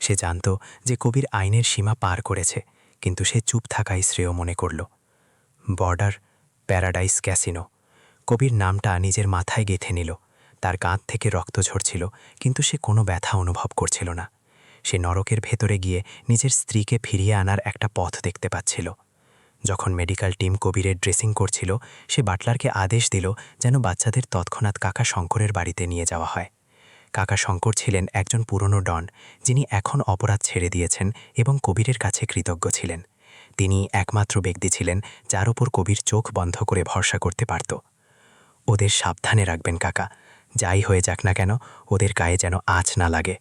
সে জানত যে কবির আইনের সীমা পার করেছে, কিন্তু সে চুপ থাকাই শ্রেয় মনে করল। Border, paradise casino. কবির নামটা নিজের মাথায় গেঁথে নিল। তার কাঁধ থেকে রক্ত ঝরছিল, কিন্তু সে কোনো ব্যথা অনুভব করছিল না। সে নরকের ভেতরে গিয়ে নিজের স্ত্রীকে ফিরিয়ে আনার একটা পথ দেখতে পাচ্ছিল। যখন মেডিকেল টিম কবিরের ড্রেসিং করছিল, সে বাটলারকে আদেশ দিল যেন বাচ্চাদের তৎক্ষণাৎ কাকা শঙ্করের বাড়িতে নিয়ে যাওয়া হয়। কাকা শঙ্কর ছিলেন একজন পুরনো ডন, যিনি এখন অপরাধ ছেড়ে দিয়েছেন এবং কবিরের কাছে কৃতজ্ঞ ছিলেন। তিনি একমাত্র ব্যক্তি ছিলেন যার ওপর কবির চোখ বন্ধ করে ভরসা করতে পারত। ওদের সাবধানে রাখবেন কাকা, যাই হয়ে যাক না কেন ওদের গায়ে যেন আঁচ না লাগে।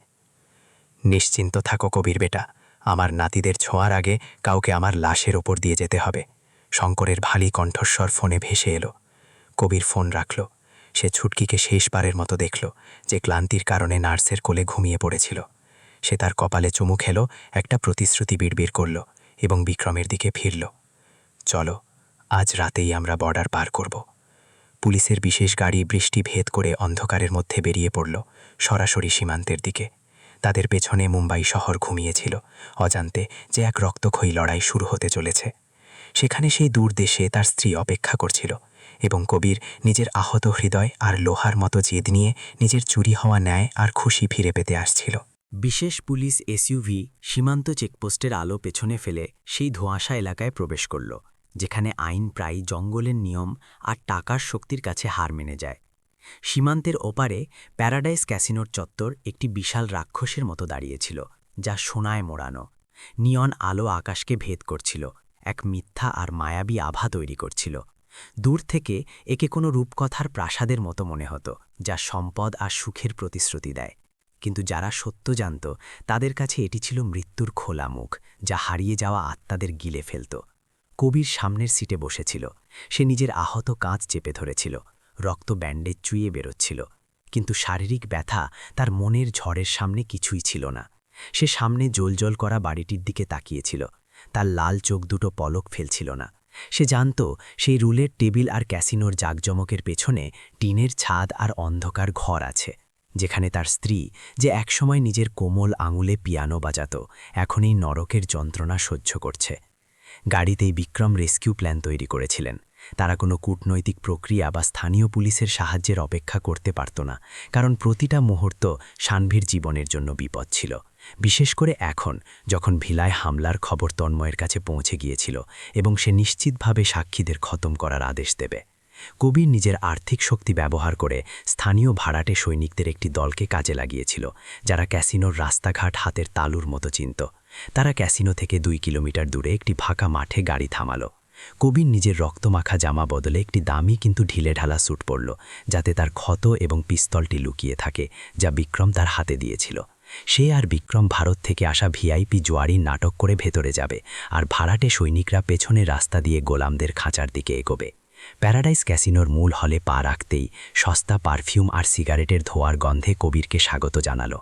নিশ্চিন্ত থাকো কবির বেটা, আমার নাতিদের ছোঁয়ার আগে কাউকে আমার লাশের ওপর দিয়ে যেতে হবে। শঙ্করের ভারী কণ্ঠস্বর ফোনে ভেসে এলো। কবির ফোন রাখল। সে ছুটকিকে শেষবারের মতো দেখল, যে ক্লান্তির কারণে নার্সের কোলে ঘুমিয়ে পড়েছিল। সে তার কপালে চুমু খেল, একটা প্রতিশ্রুতি বিড়বিড় করল এবং বিক্রমের দিকে ফিরল। চলো, আজ রাতেই আমরা বর্ডার পার করব। পুলিশের বিশেষ গাড়ি বৃষ্টি ভেদ করে অন্ধকারের মধ্যে বেরিয়ে পড়ল সরাসরি সীমান্তের দিকে। তাদের পেছনে মুম্বাই শহর ঘুমিয়েছিল, অজান্তে যে এক রক্তক্ষয়ী লড়াই শুরু হতে চলেছে। সেখানে সেই দূর দেশে তার স্ত্রী অপেক্ষা করছিল এবং কবির নিজের আহত হৃদয় আর লোহার মতো জেদ নিয়ে নিজের চুরি হওয়া ন্যায় আর খুশি ফিরে পেতে আসছিল। বিশেষ পুলিশ এসইউভি সীমান্ত চেকপোস্টের আলো পেছনে ফেলে সেই ধোঁয়াশা এলাকায় প্রবেশ করল, যেখানে আইন প্রায় জঙ্গলের নিয়ম আর টাকার শক্তির কাছে হার মেনে যায়। সীমান্তের ওপারে প্যারাডাইস ক্যাসিনোর চত্বর একটি বিশাল রাক্ষসের মতো দাঁড়িয়েছিল, যা সোনায় মোড়ানো। নিয়ন আলো আকাশকে ভেদ করছিল, এক মিথ্যা আর মায়াবী আভা তৈরি করছিল। দূর থেকে একে কোনো রূপকথার প্রাসাদের মতো মনে হতো, যা সম্পদ আর সুখের প্রতিশ্রুতি দেয়। কিন্তু যারা সত্য জানত তাদের কাছে এটি ছিল মৃত্যুর খোলা মুখ, যা হারিয়ে যাওয়া আত্মাদের গিলে ফেলত। কবির সামনের সিটে বসেছিল। সে নিজের আহত কাঁচ চেপে ধরেছিল, রক্ত ব্যান্ডেজ চুইয়ে বেরোচ্ছিল। কিন্তু শারীরিক ব্যথা তার মনের ঝড়ের সামনে কিছুই ছিল না। সে সামনে জ্বলজ্বল করা বাড়িটির দিকে তাকিয়েছিল। তার লাল চোখ দুটো পলক ফেলছিল না। সে জানত সেই রুলের টেবিল আর ক্যাসিনোর জাঁকজমকের পেছনে টিনের ছাদ আর অন্ধকার ঘর আছে, যেখানে তার স্ত্রী, যে একসময় নিজের কোমল আঙুলে পিয়ানো বাজাত, এখন এই নরকের যন্ত্রণা সহ্য করছে। গাড়িতেই বিক্রম রেস্কিউ প্ল্যান তৈরি করেছিলেন। তারা কোনো কূটনৈতিক প্রক্রিয়া বা স্থানীয় পুলিশের সাহায্যের অপেক্ষা করতে পারত না, কারণ প্রতিটা মুহূর্ত সানভীর জীবনের জন্য বিপদ ছিল। বিশেষ করে এখন, যখন ভিলায় হামলার খবর তন্ময়ের কাছে পৌঁছে গিয়েছিল এবং সে নিশ্চিতভাবে সাক্ষীদের খতম করার আদেশ দেবে। কবির নিজের আর্থিক শক্তি ব্যবহার করে স্থানীয় ভাড়াটে সৈনিকদের একটি দলকে কাজে লাগিয়েছিল, যারা ক্যাসিনোর রাস্তাঘাট হাতের তালুর মতো চিনত। তারা ক্যাসিনো থেকে 2 কিলোমিটার দূরে একটি ফাঁকা মাঠে গাড়ি থামালো। কবির নিজের রক্তমাখা জামা বদলে একটি দামি কিন্তু ঢিলেঢালা স্যুট পরল, যাতে তার ক্ষত এবং পিস্তলটি লুকিয়ে থাকে, যা বিক্রম তার হাতে দিয়েছিল। সে আর বিক্রম ভারত থেকে আসা ভিআইপি জোয়ারি নাটক করে ভেতরে যাবে, আর ভাড়াটে সৈনিকরা পেছনের রাস্তা দিয়ে গোলামদের খাঁচার দিকে এগোবে। প্যারাডাইস ক্যাসিনোর মূল হলে পা রাখতেই সস্তা পারফিউম আর সিগারেটের ধোঁয়ার গন্ধে কবিরকে স্বাগত জানালো।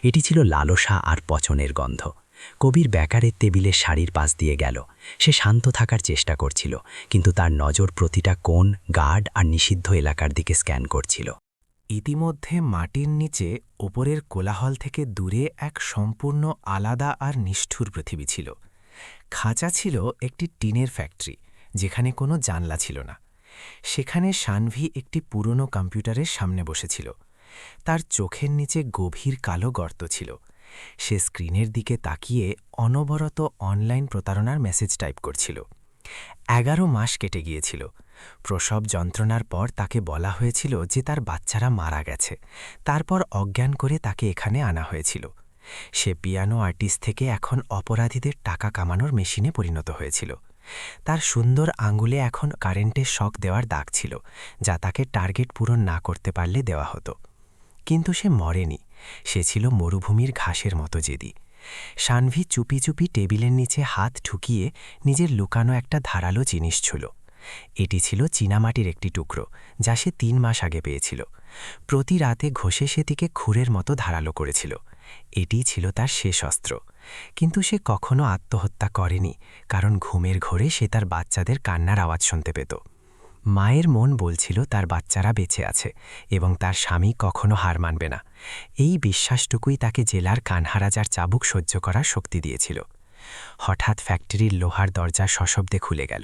এটি ছিল লালসা আর পচনের গন্ধ। কবির ব্যাকারের টেবিলের শাড়ির পাশ দিয়ে গেল। সে শান্ত থাকার চেষ্টা করছিল, কিন্তু তার নজর প্রতিটা কোণ, গার্ড আর নিষিদ্ধ এলাকার দিকে স্ক্যান করছিল। ইতিমধ্যে মাটির নিচে ওপরের কোলাহল থেকে দূরে এক সম্পূর্ণ আলাদা আর নিষ্ঠুর পৃথিবী ছিল। খাঁচা ছিল একটি টিনের ফ্যাক্টরি, যেখানে কোনো জানলা ছিল না। সেখানে সানভি একটি পুরনো কম্পিউটারের সামনে বসেছিল। তার চোখের নিচে গভীর কালো গর্ত ছিল। সে স্ক্রিনের দিকে তাকিয়ে অনবরত অনলাইন প্রতারণার মেসেজ টাইপ করছিল। 11 মাস কেটে গিয়েছিল। প্রসব যন্ত্রণার পর তাকে বলা হয়েছিল যে তার বাচ্চারা মারা গেছে। তারপর অজ্ঞান করে তাকে এখানে আনা হয়েছিল। সে পিয়ানো আর্টিস্ট থেকে এখন অপরাধীদের টাকা কামানোর মেশিনে পরিণত হয়েছিল। তার সুন্দর আঙ্গুলে এখন কারেন্টের শক দেওয়ার দাগ ছিল, যা তাকে টার্গেট পূরণ না করতে পারলে দেওয়া হতো। কিন্তু সে মরেনি। সে ছিল মরুভূমির ঘাসের মতো জেদি। সানভি চুপি চুপি টেবিলের নিচে হাত ঢুকিয়ে নিজের লুকানো একটা ধারালো জিনিস ছুঁল। এটি ছিল চীনামাটির একটি টুকরো, যা সে 3 মাস আগে পেয়েছিল। প্রতি রাতে ঘষে সেটিকে খুরের মতো ধারালো করেছিল। এটি ছিল তার শেষ অস্ত্র। কিন্তু সে কখনো আত্মহত্যা করেনি, কারণ ঘুমের ঘোরে সে তার বাচ্চাদের কান্নার আওয়াজ শুনতে পেত। মায়ের মন বলছিল তার বাচ্চারা বেঁচে আছে এবং তার স্বামী কখনো হার মানবে না। এই বিশ্বাসটুকুই তাকে জেলার কানহারাজার চাবুক সহ্য করার শক্তি দিয়েছিল। হঠাৎ ফ্যাক্টরির লোহার দরজা সশব্দে খুলে গেল।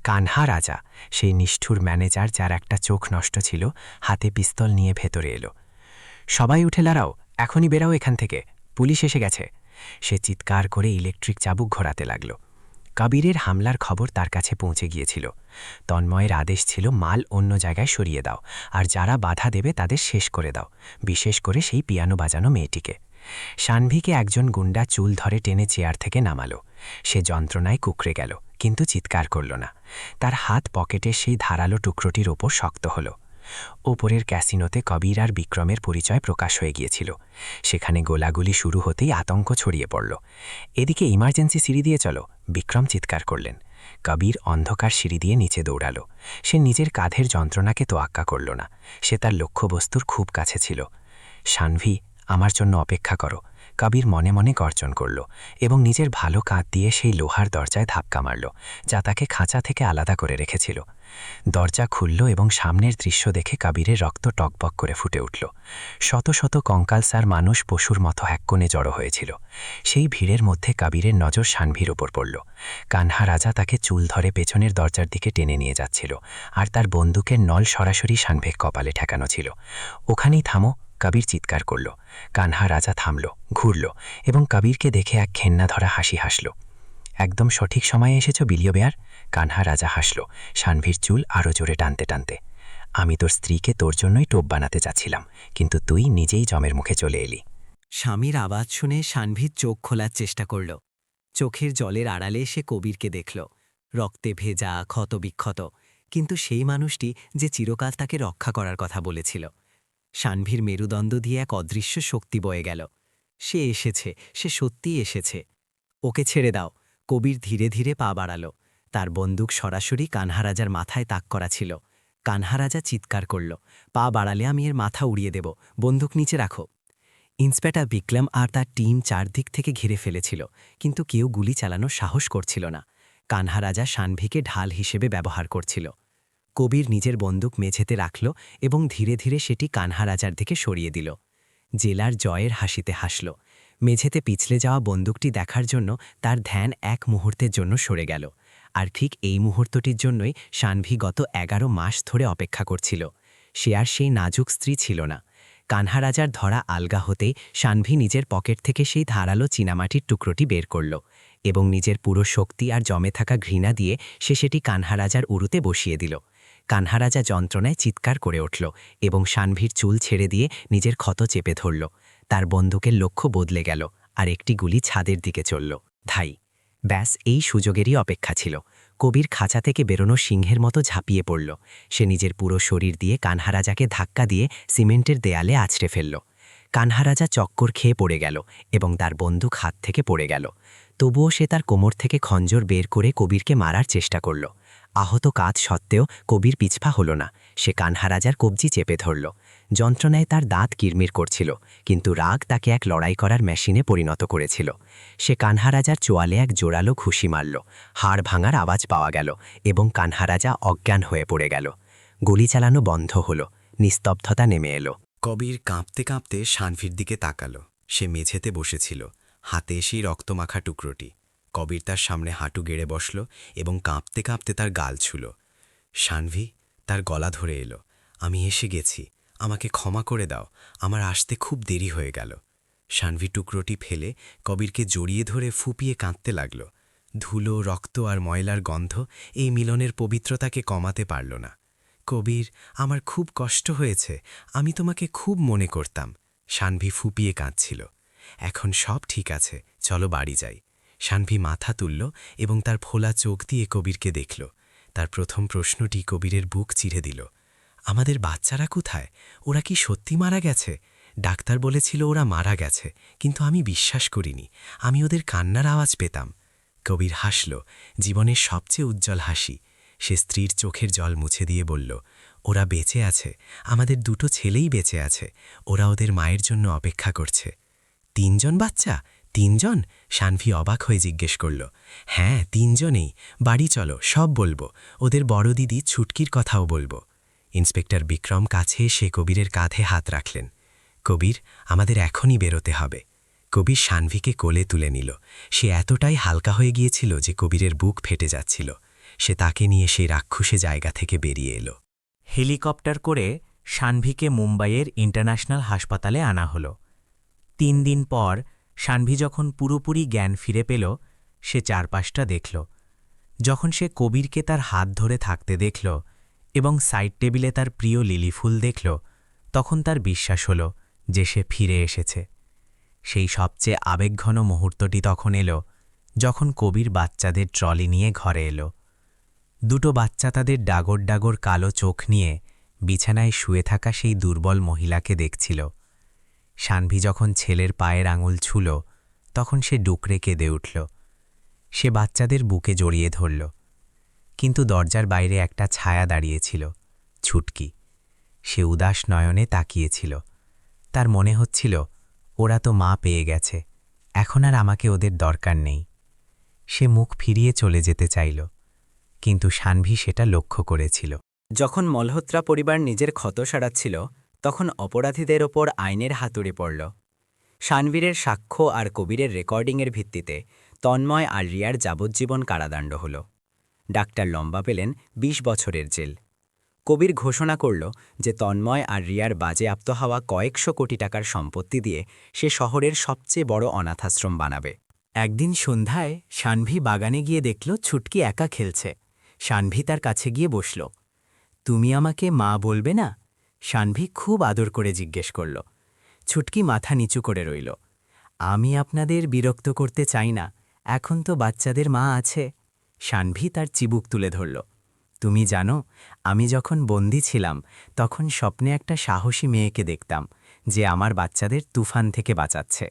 কানহা রাজা, সেই নিষ্ঠুর ম্যানেজার যার একটা চোখ নষ্ট ছিল, হাতে পিস্তল নিয়ে ভেতরে এলো। সবাই উঠে দাঁড়াও, এখনই বেরাও এখান থেকে, পুলিশ এসে গেছে। সে চিৎকার করে ইলেকট্রিক চাবুক ঘোরাতে লাগল। কবিরের হামলার খবর তার কাছে পৌঁছে গিয়েছিল। তন্ময়ের আদেশ ছিল মাল অন্য জায়গায় সরিয়ে দাও, আর যারা বাধা দেবে তাদের শেষ করে দাও, বিশেষ করে সেই পিয়ানো বাজানো মেয়েটিকে। সানভিকে একজন গুন্ডা চুল ধরে টেনে চেয়ার থেকে নামালো। সে যন্ত্রণায় কুঁকড়ে গেল, কিন্তু চিৎকার করল না। তার হাত পকেটের সেই ধারালো টুকরোটির ওপর শক্ত হল। ওপরের ক্যাসিনোতে কবির আর বিক্রমের পরিচয় প্রকাশ হয়ে গিয়েছিল। সেখানে গোলাগুলি শুরু হতেই আতঙ্ক ছড়িয়ে পড়ল। এদিকে ইমার্জেন্সি সিঁড়ি দিয়ে চলো, বিক্রম চিৎকার করলেন। কবির অন্ধকার সিঁড়ি দিয়ে নিচে দৌড়ালো। সে নিজের কাঁধের যন্ত্রণাকে তোয়াক্কা করল না। সে তার লক্ষ্যবস্তুর খুব কাছে ছিল। সানভি, আমার জন্য অপেক্ষা করো। কবির মনে মনে গর্জন করল এবং নিজের ভালো কাঁধ দিয়ে সেই লোহার দরজায় ধাক্কা মারল, যা তাকে খাঁচা থেকে আলাদা করে রেখেছিল। দরজা খুলল এবং সামনের দৃশ্য দেখে কবিরের রক্ত টকবক করে ফুটে উঠল। শত শত কঙ্কালসার মানুষ পশুর মতো এক কোণে জড়ো হয়েছিল। সেই ভিড়ের মধ্যে কবিরের নজর সানভির ওপর পড়ল। কানহা রাজা তাকে চুল ধরে পেছনের দরজার দিকে টেনে নিয়ে যাচ্ছিল, আর তার বন্দুকের নল সরাসরি সানভির কপালে ঠেকানো ছিল। ওখানেই থামো, কবির চিৎকার করল। কানহা রাজা থামল, ঘুরল এবং কবিরকে দেখে এক ঘেন্না ধরা হাসি হাসল। একদম সঠিক সময়ে এসেছ বিলিয় বেয়ার, কানহা রাজা হাসল, সানভির চুল আরও জোরে টানতে টানতে। আমি তোর স্ত্রীকে তোর জন্যই টোপ বানাতে যাচ্ছিলাম, কিন্তু তুই নিজেই জমের মুখে চলে এলি। স্বামীর আওয়াজ শুনে সানভির চোখ খোলার চেষ্টা করল। চোখের জলের আড়ালে সে কবিরকে দেখল, রক্তে ভেজা, ক্ষতবিক্ষত, কিন্তু সেই মানুষটি যে চিরকাল তাকে রক্ষা করার কথা বলেছিল। সানভির মেরুদণ্ড দিয়ে এক অদৃশ্য শক্তি বয়ে গেল। সে এসেছে, সে সত্যিই এসেছে। ওকে ছেড়ে দাও, কবির ধীরে ধীরে পা বাড়াল। তার বন্দুক সরাসরি কানহা রাজার মাথায় তাক করা ছিল। কানহা রাজা চিৎকার করল, পা বাড়ালে আমি এর মাথা উড়িয়ে দেব, বন্দুক নিচে রাখো। ইন্সপেক্টর বিক্রম আর তার টিম চারদিক থেকে ঘিরে ফেলেছিল, কিন্তু কেউ গুলি চালানোর সাহস করছিল না। কানহা রাজা সানভিকে ঢাল হিসেবে ব্যবহার করছিল। কবির নিজের বন্দুক মেঝেতে রাখল এবং ধীরে ধীরে সেটি কানহা রাজার দিকে সরিয়ে দিল। জেলার জয়ের হাসিতে হাসল। মেঝেতে পিছলে যাওয়া বন্দুকটি দেখার জন্য তার ধ্যান এক মুহূর্তের জন্য সরে গেল। আর ঠিক এই মুহূর্তটির জন্যই সানভি গত 11 মাস ধরে অপেক্ষা করছিল। সে আর সেই নাজুক স্ত্রী ছিল না। কানহা রাজার ধরা আলগা হতেই সানভি নিজের পকেট থেকে সেই ধারালো চীনামাটির টুকরোটি বের করল এবং নিজের পুরো শক্তি আর জমে থাকা ঘৃণা দিয়ে সে সেটি কানহা রাজার উরুতে বসিয়ে দিল। কানহা রাজা যন্ত্রণায় চিৎকার করে উঠল এবং সানভির চুল ছেড়ে দিয়ে নিজের ক্ষত চেপে ধরল। তার বন্দুকের লক্ষ্য বদলে গেল আর একটি গুলি ছাদের দিকে চলল। ধাই! ব্যাস এই সুযোগেরই অপেক্ষা ছিল। কবির খাঁচা থেকে বেরোনো সিংহের মতো ঝাঁপিয়ে পড়ল। সে নিজের পুরো শরীর দিয়ে কানহা রাজাকে ধাক্কা দিয়ে সিমেন্টের দেয়ালে আছড়ে ফেলল। কানহা রাজা চক্কর খেয়ে পড়ে গেল এবং তার বন্দুক হাত থেকে পড়ে গেল। তবুও সে তার কোমর থেকে খঞ্জর বের করে কবিরকে মারার চেষ্টা করল। আহত কাঁধ সত্ত্বেও কবির পিছপা হল না। সে কানহা রাজার কবজি চেপে ধরল। যন্ত্রণায় তার দাঁত কিরমির করছিল, কিন্তু রাগ তাকে এক লড়াই করার মেশিনে পরিণত করেছিল। সে কানহা রাজার চোয়ালে এক জোরালো ঘুষি মারল। হাড় ভাঙার আওয়াজ পাওয়া গেল এবং কানহা রাজা অজ্ঞান হয়ে পড়ে গেল। গুলি চালানো বন্ধ হল। নিস্তব্ধতা নেমে এলো। কবির কাঁপতে কাঁপতে সানভির দিকে তাকালো। সে মেঝেতে বসেছিল, হাতে সেই রক্তমাখা টুকরোটি। কবির তার সামনে হাঁটু গেড়ে বসল এবং কাঁপতে কাঁপতে তার গাল ছুল। সানভি তার গলা ধরে এলো। আমি এসে গেছি, আমাকে ক্ষমা করে দাও, আমার আসতে খুব দেরি হয়ে গেল। সানভি টুকরোটি ফেলে কবিরকে জড়িয়ে ধরে ফুপিয়ে কাঁদতে লাগল। ধুলো, রক্ত আর ময়লার গন্ধ এই মিলনের পবিত্রতাকে কমাতে পারল না। কবির, আমার খুব কষ্ট হয়েছে, আমি তোমাকে খুব মনে করতাম। সানভি ফুপিয়ে কাঁদছিল। এখন সব ঠিক আছে, চলো বাড়ি যাই। সানভি মাথা তুলল এবং তার ফোলা চোখ দিয়ে কবিরকে দেখল। তার প্রথম প্রশ্নটি কবিরের বুক চিরে দিল। আমাদের বাচ্চারা কোথায়? ওরা কি সত্যি মারা গেছে? ডাক্তার বলেছিল ওরা মারা গেছে, কিন্তু আমি বিশ্বাস করিনি। আমি ওদের কান্নার আওয়াজ পেতাম। কবির হাসল, জীবনের সবচেয়ে উজ্জ্বল হাসি। সে স্ত্রীর চোখের জল মুছে দিয়ে বলল, ওরা বেঁচে আছে, আমাদের দুটো ছেলেই বেঁচে আছে। ওরা ওদের মায়ের জন্য অপেক্ষা করছে। 3 জন বাচ্চা? 3 জন? সানভি অবাক হয়ে জিজ্ঞেস করল। হ্যাঁ, 3 জনেই। বাড়ি চলো, সব বলবো। ওদের বড় দিদি ছুটকির কথাও বলবো। ইন্সপেক্টর বিক্রম কাছে এসে কবিরের কাঁধে হাত রাখলেন। কবির, আমাদের এখনই বেরোতে হবে। কবির সানভিকে কোলে তুলে নিল। সে এতটাই হালকা হয়ে গিয়েছিল যে কবিরের বুক ফেটে যাচ্ছিল। সে তাকে নিয়ে সেই রাক্ষসে জায়গা থেকে বেরিয়ে এলো। হেলিকপ্টার করে সানভিকে মুম্বাইয়ের ইন্টারন্যাশনাল হাসপাতালে আনা হলো। 3 দিন পর সানভি যখন পুরোপুরি জ্ঞান ফিরে পেল, সে চারপাশটা দেখল। যখন সে কবিরকে তার হাত ধরে থাকতে দেখল এবং সাইড টেবিলে তার প্রিয় লিলি ফুল দেখল, তখন তার বিশ্বাস হল যে সে ফিরে এসেছে। সেই সবচেয়ে আবেগঘন মুহূর্তটি তখন এলো যখন কবির বাচ্চাদের ট্রলি নিয়ে ঘরে এলো। দুটো বাচ্চা তাদের ডাগর ডাগর কালো চোখ নিয়ে বিছানায় শুয়ে থাকা সেই দুর্বল মহিলাকে দেখছিল। সানভি যখন ছেলের পায়ের আঙুল ছুল, তখন সে ডুকরে কেঁদে উঠল। সে বাচ্চাদের বুকে জড়িয়ে ধরল। কিন্তু দরজার বাইরে একটা ছায়া দাঁড়িয়েছিল, ছুটকি। সে উদাস নয়নে তাকিয়েছিল। তার মনে হচ্ছিল ওরা তো মা পেয়ে গেছে, এখন আর আমাকে ওদের দরকার নেই। সে মুখ ফিরিয়ে চলে যেতে চাইল, কিন্তু সানভি সেটা লক্ষ্য করেছিল। যখন মলহোত্রা পরিবার নিজের ক্ষত সারাচ্ছিল তখন অপরাধীদের ওপর আইনের হাতুড়ি পড়ল। সানভীরের সাক্ষ্য আর কবিরের রেকর্ডিংয়ের ভিত্তিতে তন্ময় আর রিয়ার যাবজ্জীবন কারাদণ্ড হল। ডাক্তার লম্বা পেলেন ২০ বছরের জেল। কবির ঘোষণা করল যে তন্ময় আর রিয়ার বাজেয়াপ্ত হওয়া কয়েকশো কোটি টাকার সম্পত্তি দিয়ে সে শহরের সবচেয়ে বড় অনাথাশ্রম বানাবে। একদিন সন্ধ্যায় সানভি বাগানে গিয়ে দেখল ছুটকি একা খেলছে। সানভি তার কাছে গিয়ে বসল। তুমি আমাকে মা বলবে না? সানভি খুব আদর করে জিজ্ঞেস করল। ছুটকি মাথা নিচু করে রইল। আমি আপনাদের বিরক্ত করতে চাই না, এখন তো বাচ্চাদের মা আছে। সানভি তার চিবুক তুলে ধরল। তুমি জানো, আমি যখন বন্দী ছিলাম তখন স্বপ্নে একটা সাহসী মেয়েকে দেখতাম যে আমার বাচ্চাদের তুফান থেকে বাঁচাচ্ছে।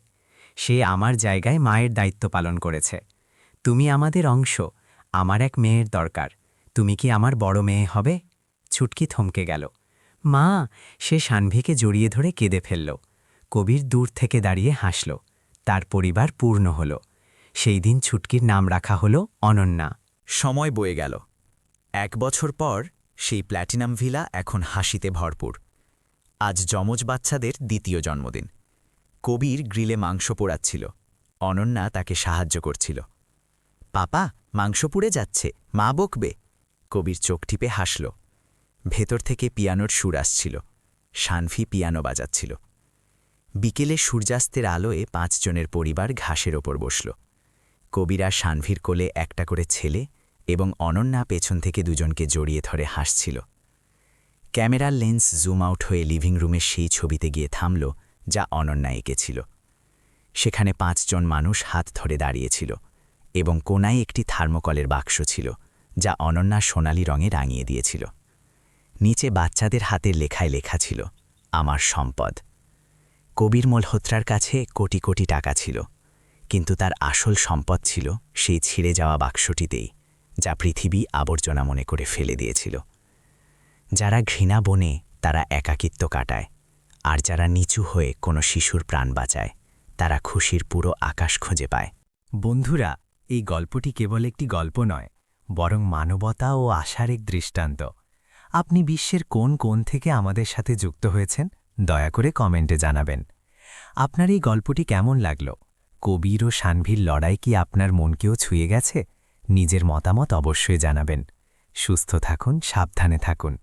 সে আমার জায়গায় মায়ের দায়িত্ব পালন করেছে। তুমি আমাদের অংশ, আমার এক মেয়ের দরকার। তুমি কি আমার বড় মেয়ে হবে? ছুটকি থমকে গেল। মা! সে সানভিকে জড়িয়ে ধরে কেঁদে ফেলল। কবির দূর থেকে দাঁড়িয়ে হাসল। তার পরিবার পূর্ণ হল। সেই দিন ছুটকির নাম রাখা হল অনন্যা। সময় বয়ে গেল। ১ বছর পর সেই প্ল্যাটিনাম ভিলা এখন হাসিতে ভরপুর। আজ যমজ বাচ্চাদের দ্বিতীয় জন্মদিন। কবির গ্রিলে মাংস পোড়াচ্ছিল, অনন্যা তাকে সাহায্য করছিল। পাপা, মাংস পুড়ে যাচ্ছে, মা বকবে। কবির চোখ টিপে হাসল। ভেতর থেকে পিয়ানোর সুর আসছিল। সানভি পিয়ানো বাজাচ্ছিল। বিকেলে সূর্যাস্তের আলোয় ৫ জনের পরিবার ঘাসের ওপর বসল। কবিরা সানভির কোলে একটা করে ছেলে এবং অনন্যা পেছন থেকে দুজনকে জড়িয়ে ধরে হাসছিল। ক্যামেরার লেন্স জুম আউট হয়ে লিভিং রুমের সেই ছবিতে গিয়ে থামল যা অনন্যা এঁকেছিল। সেখানে ৫ জন মানুষ হাত ধরে দাঁড়িয়েছিল এবং কোনায় একটি থার্মোকলের বাক্স ছিল যা অনন্যা সোনালি রঙে রাঙিয়ে দিয়েছিল। নিচে বাচ্চাদের হাতের লেখায় লেখা ছিল, আমার সম্পদ। কবির মলহোত্রার কাছে কোটি কোটি টাকা ছিল, কিন্তু তার আসল সম্পদ ছিল সেই ছিঁড়ে যাওয়া বাক্সটিতেই, যা পৃথিবী আবর্জনা মনে করে ফেলে দিয়েছিল। যারা ঘৃণা বনে তারা একাকিত্ব কাটায়, আর যারা নিচু হয়ে কোনো শিশুর প্রাণ বাঁচায় তারা খুশির পুরো আকাশ খুঁজে পায়। বন্ধুরা, এই গল্পটি কেবল একটি গল্প নয়, বরং মানবতা ও আশার এক দৃষ্টান্ত। আপনি বিশ্বের কোন কোণ থেকে আমাদের সাথে যুক্ত হয়েছেন দয়া করে কমেন্টে জানাবেন। আপনার এই গল্পটি কেমন লাগল? কবির ও সানভির লড়াই কি আপনার মনকেও ছুঁয়ে গেছে? নিজের মতামত অবশ্যই জানাবেন। সুস্থ থাকুন, সাবধানে থাকুন।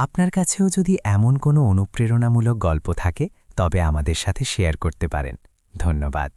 আপনার কাছেও যদি এমন কোনো অনুপ্রেরণামূলক গল্প থাকে তবে আমাদের সাথে শেয়ার করতে পারেন। ধন্যবাদ।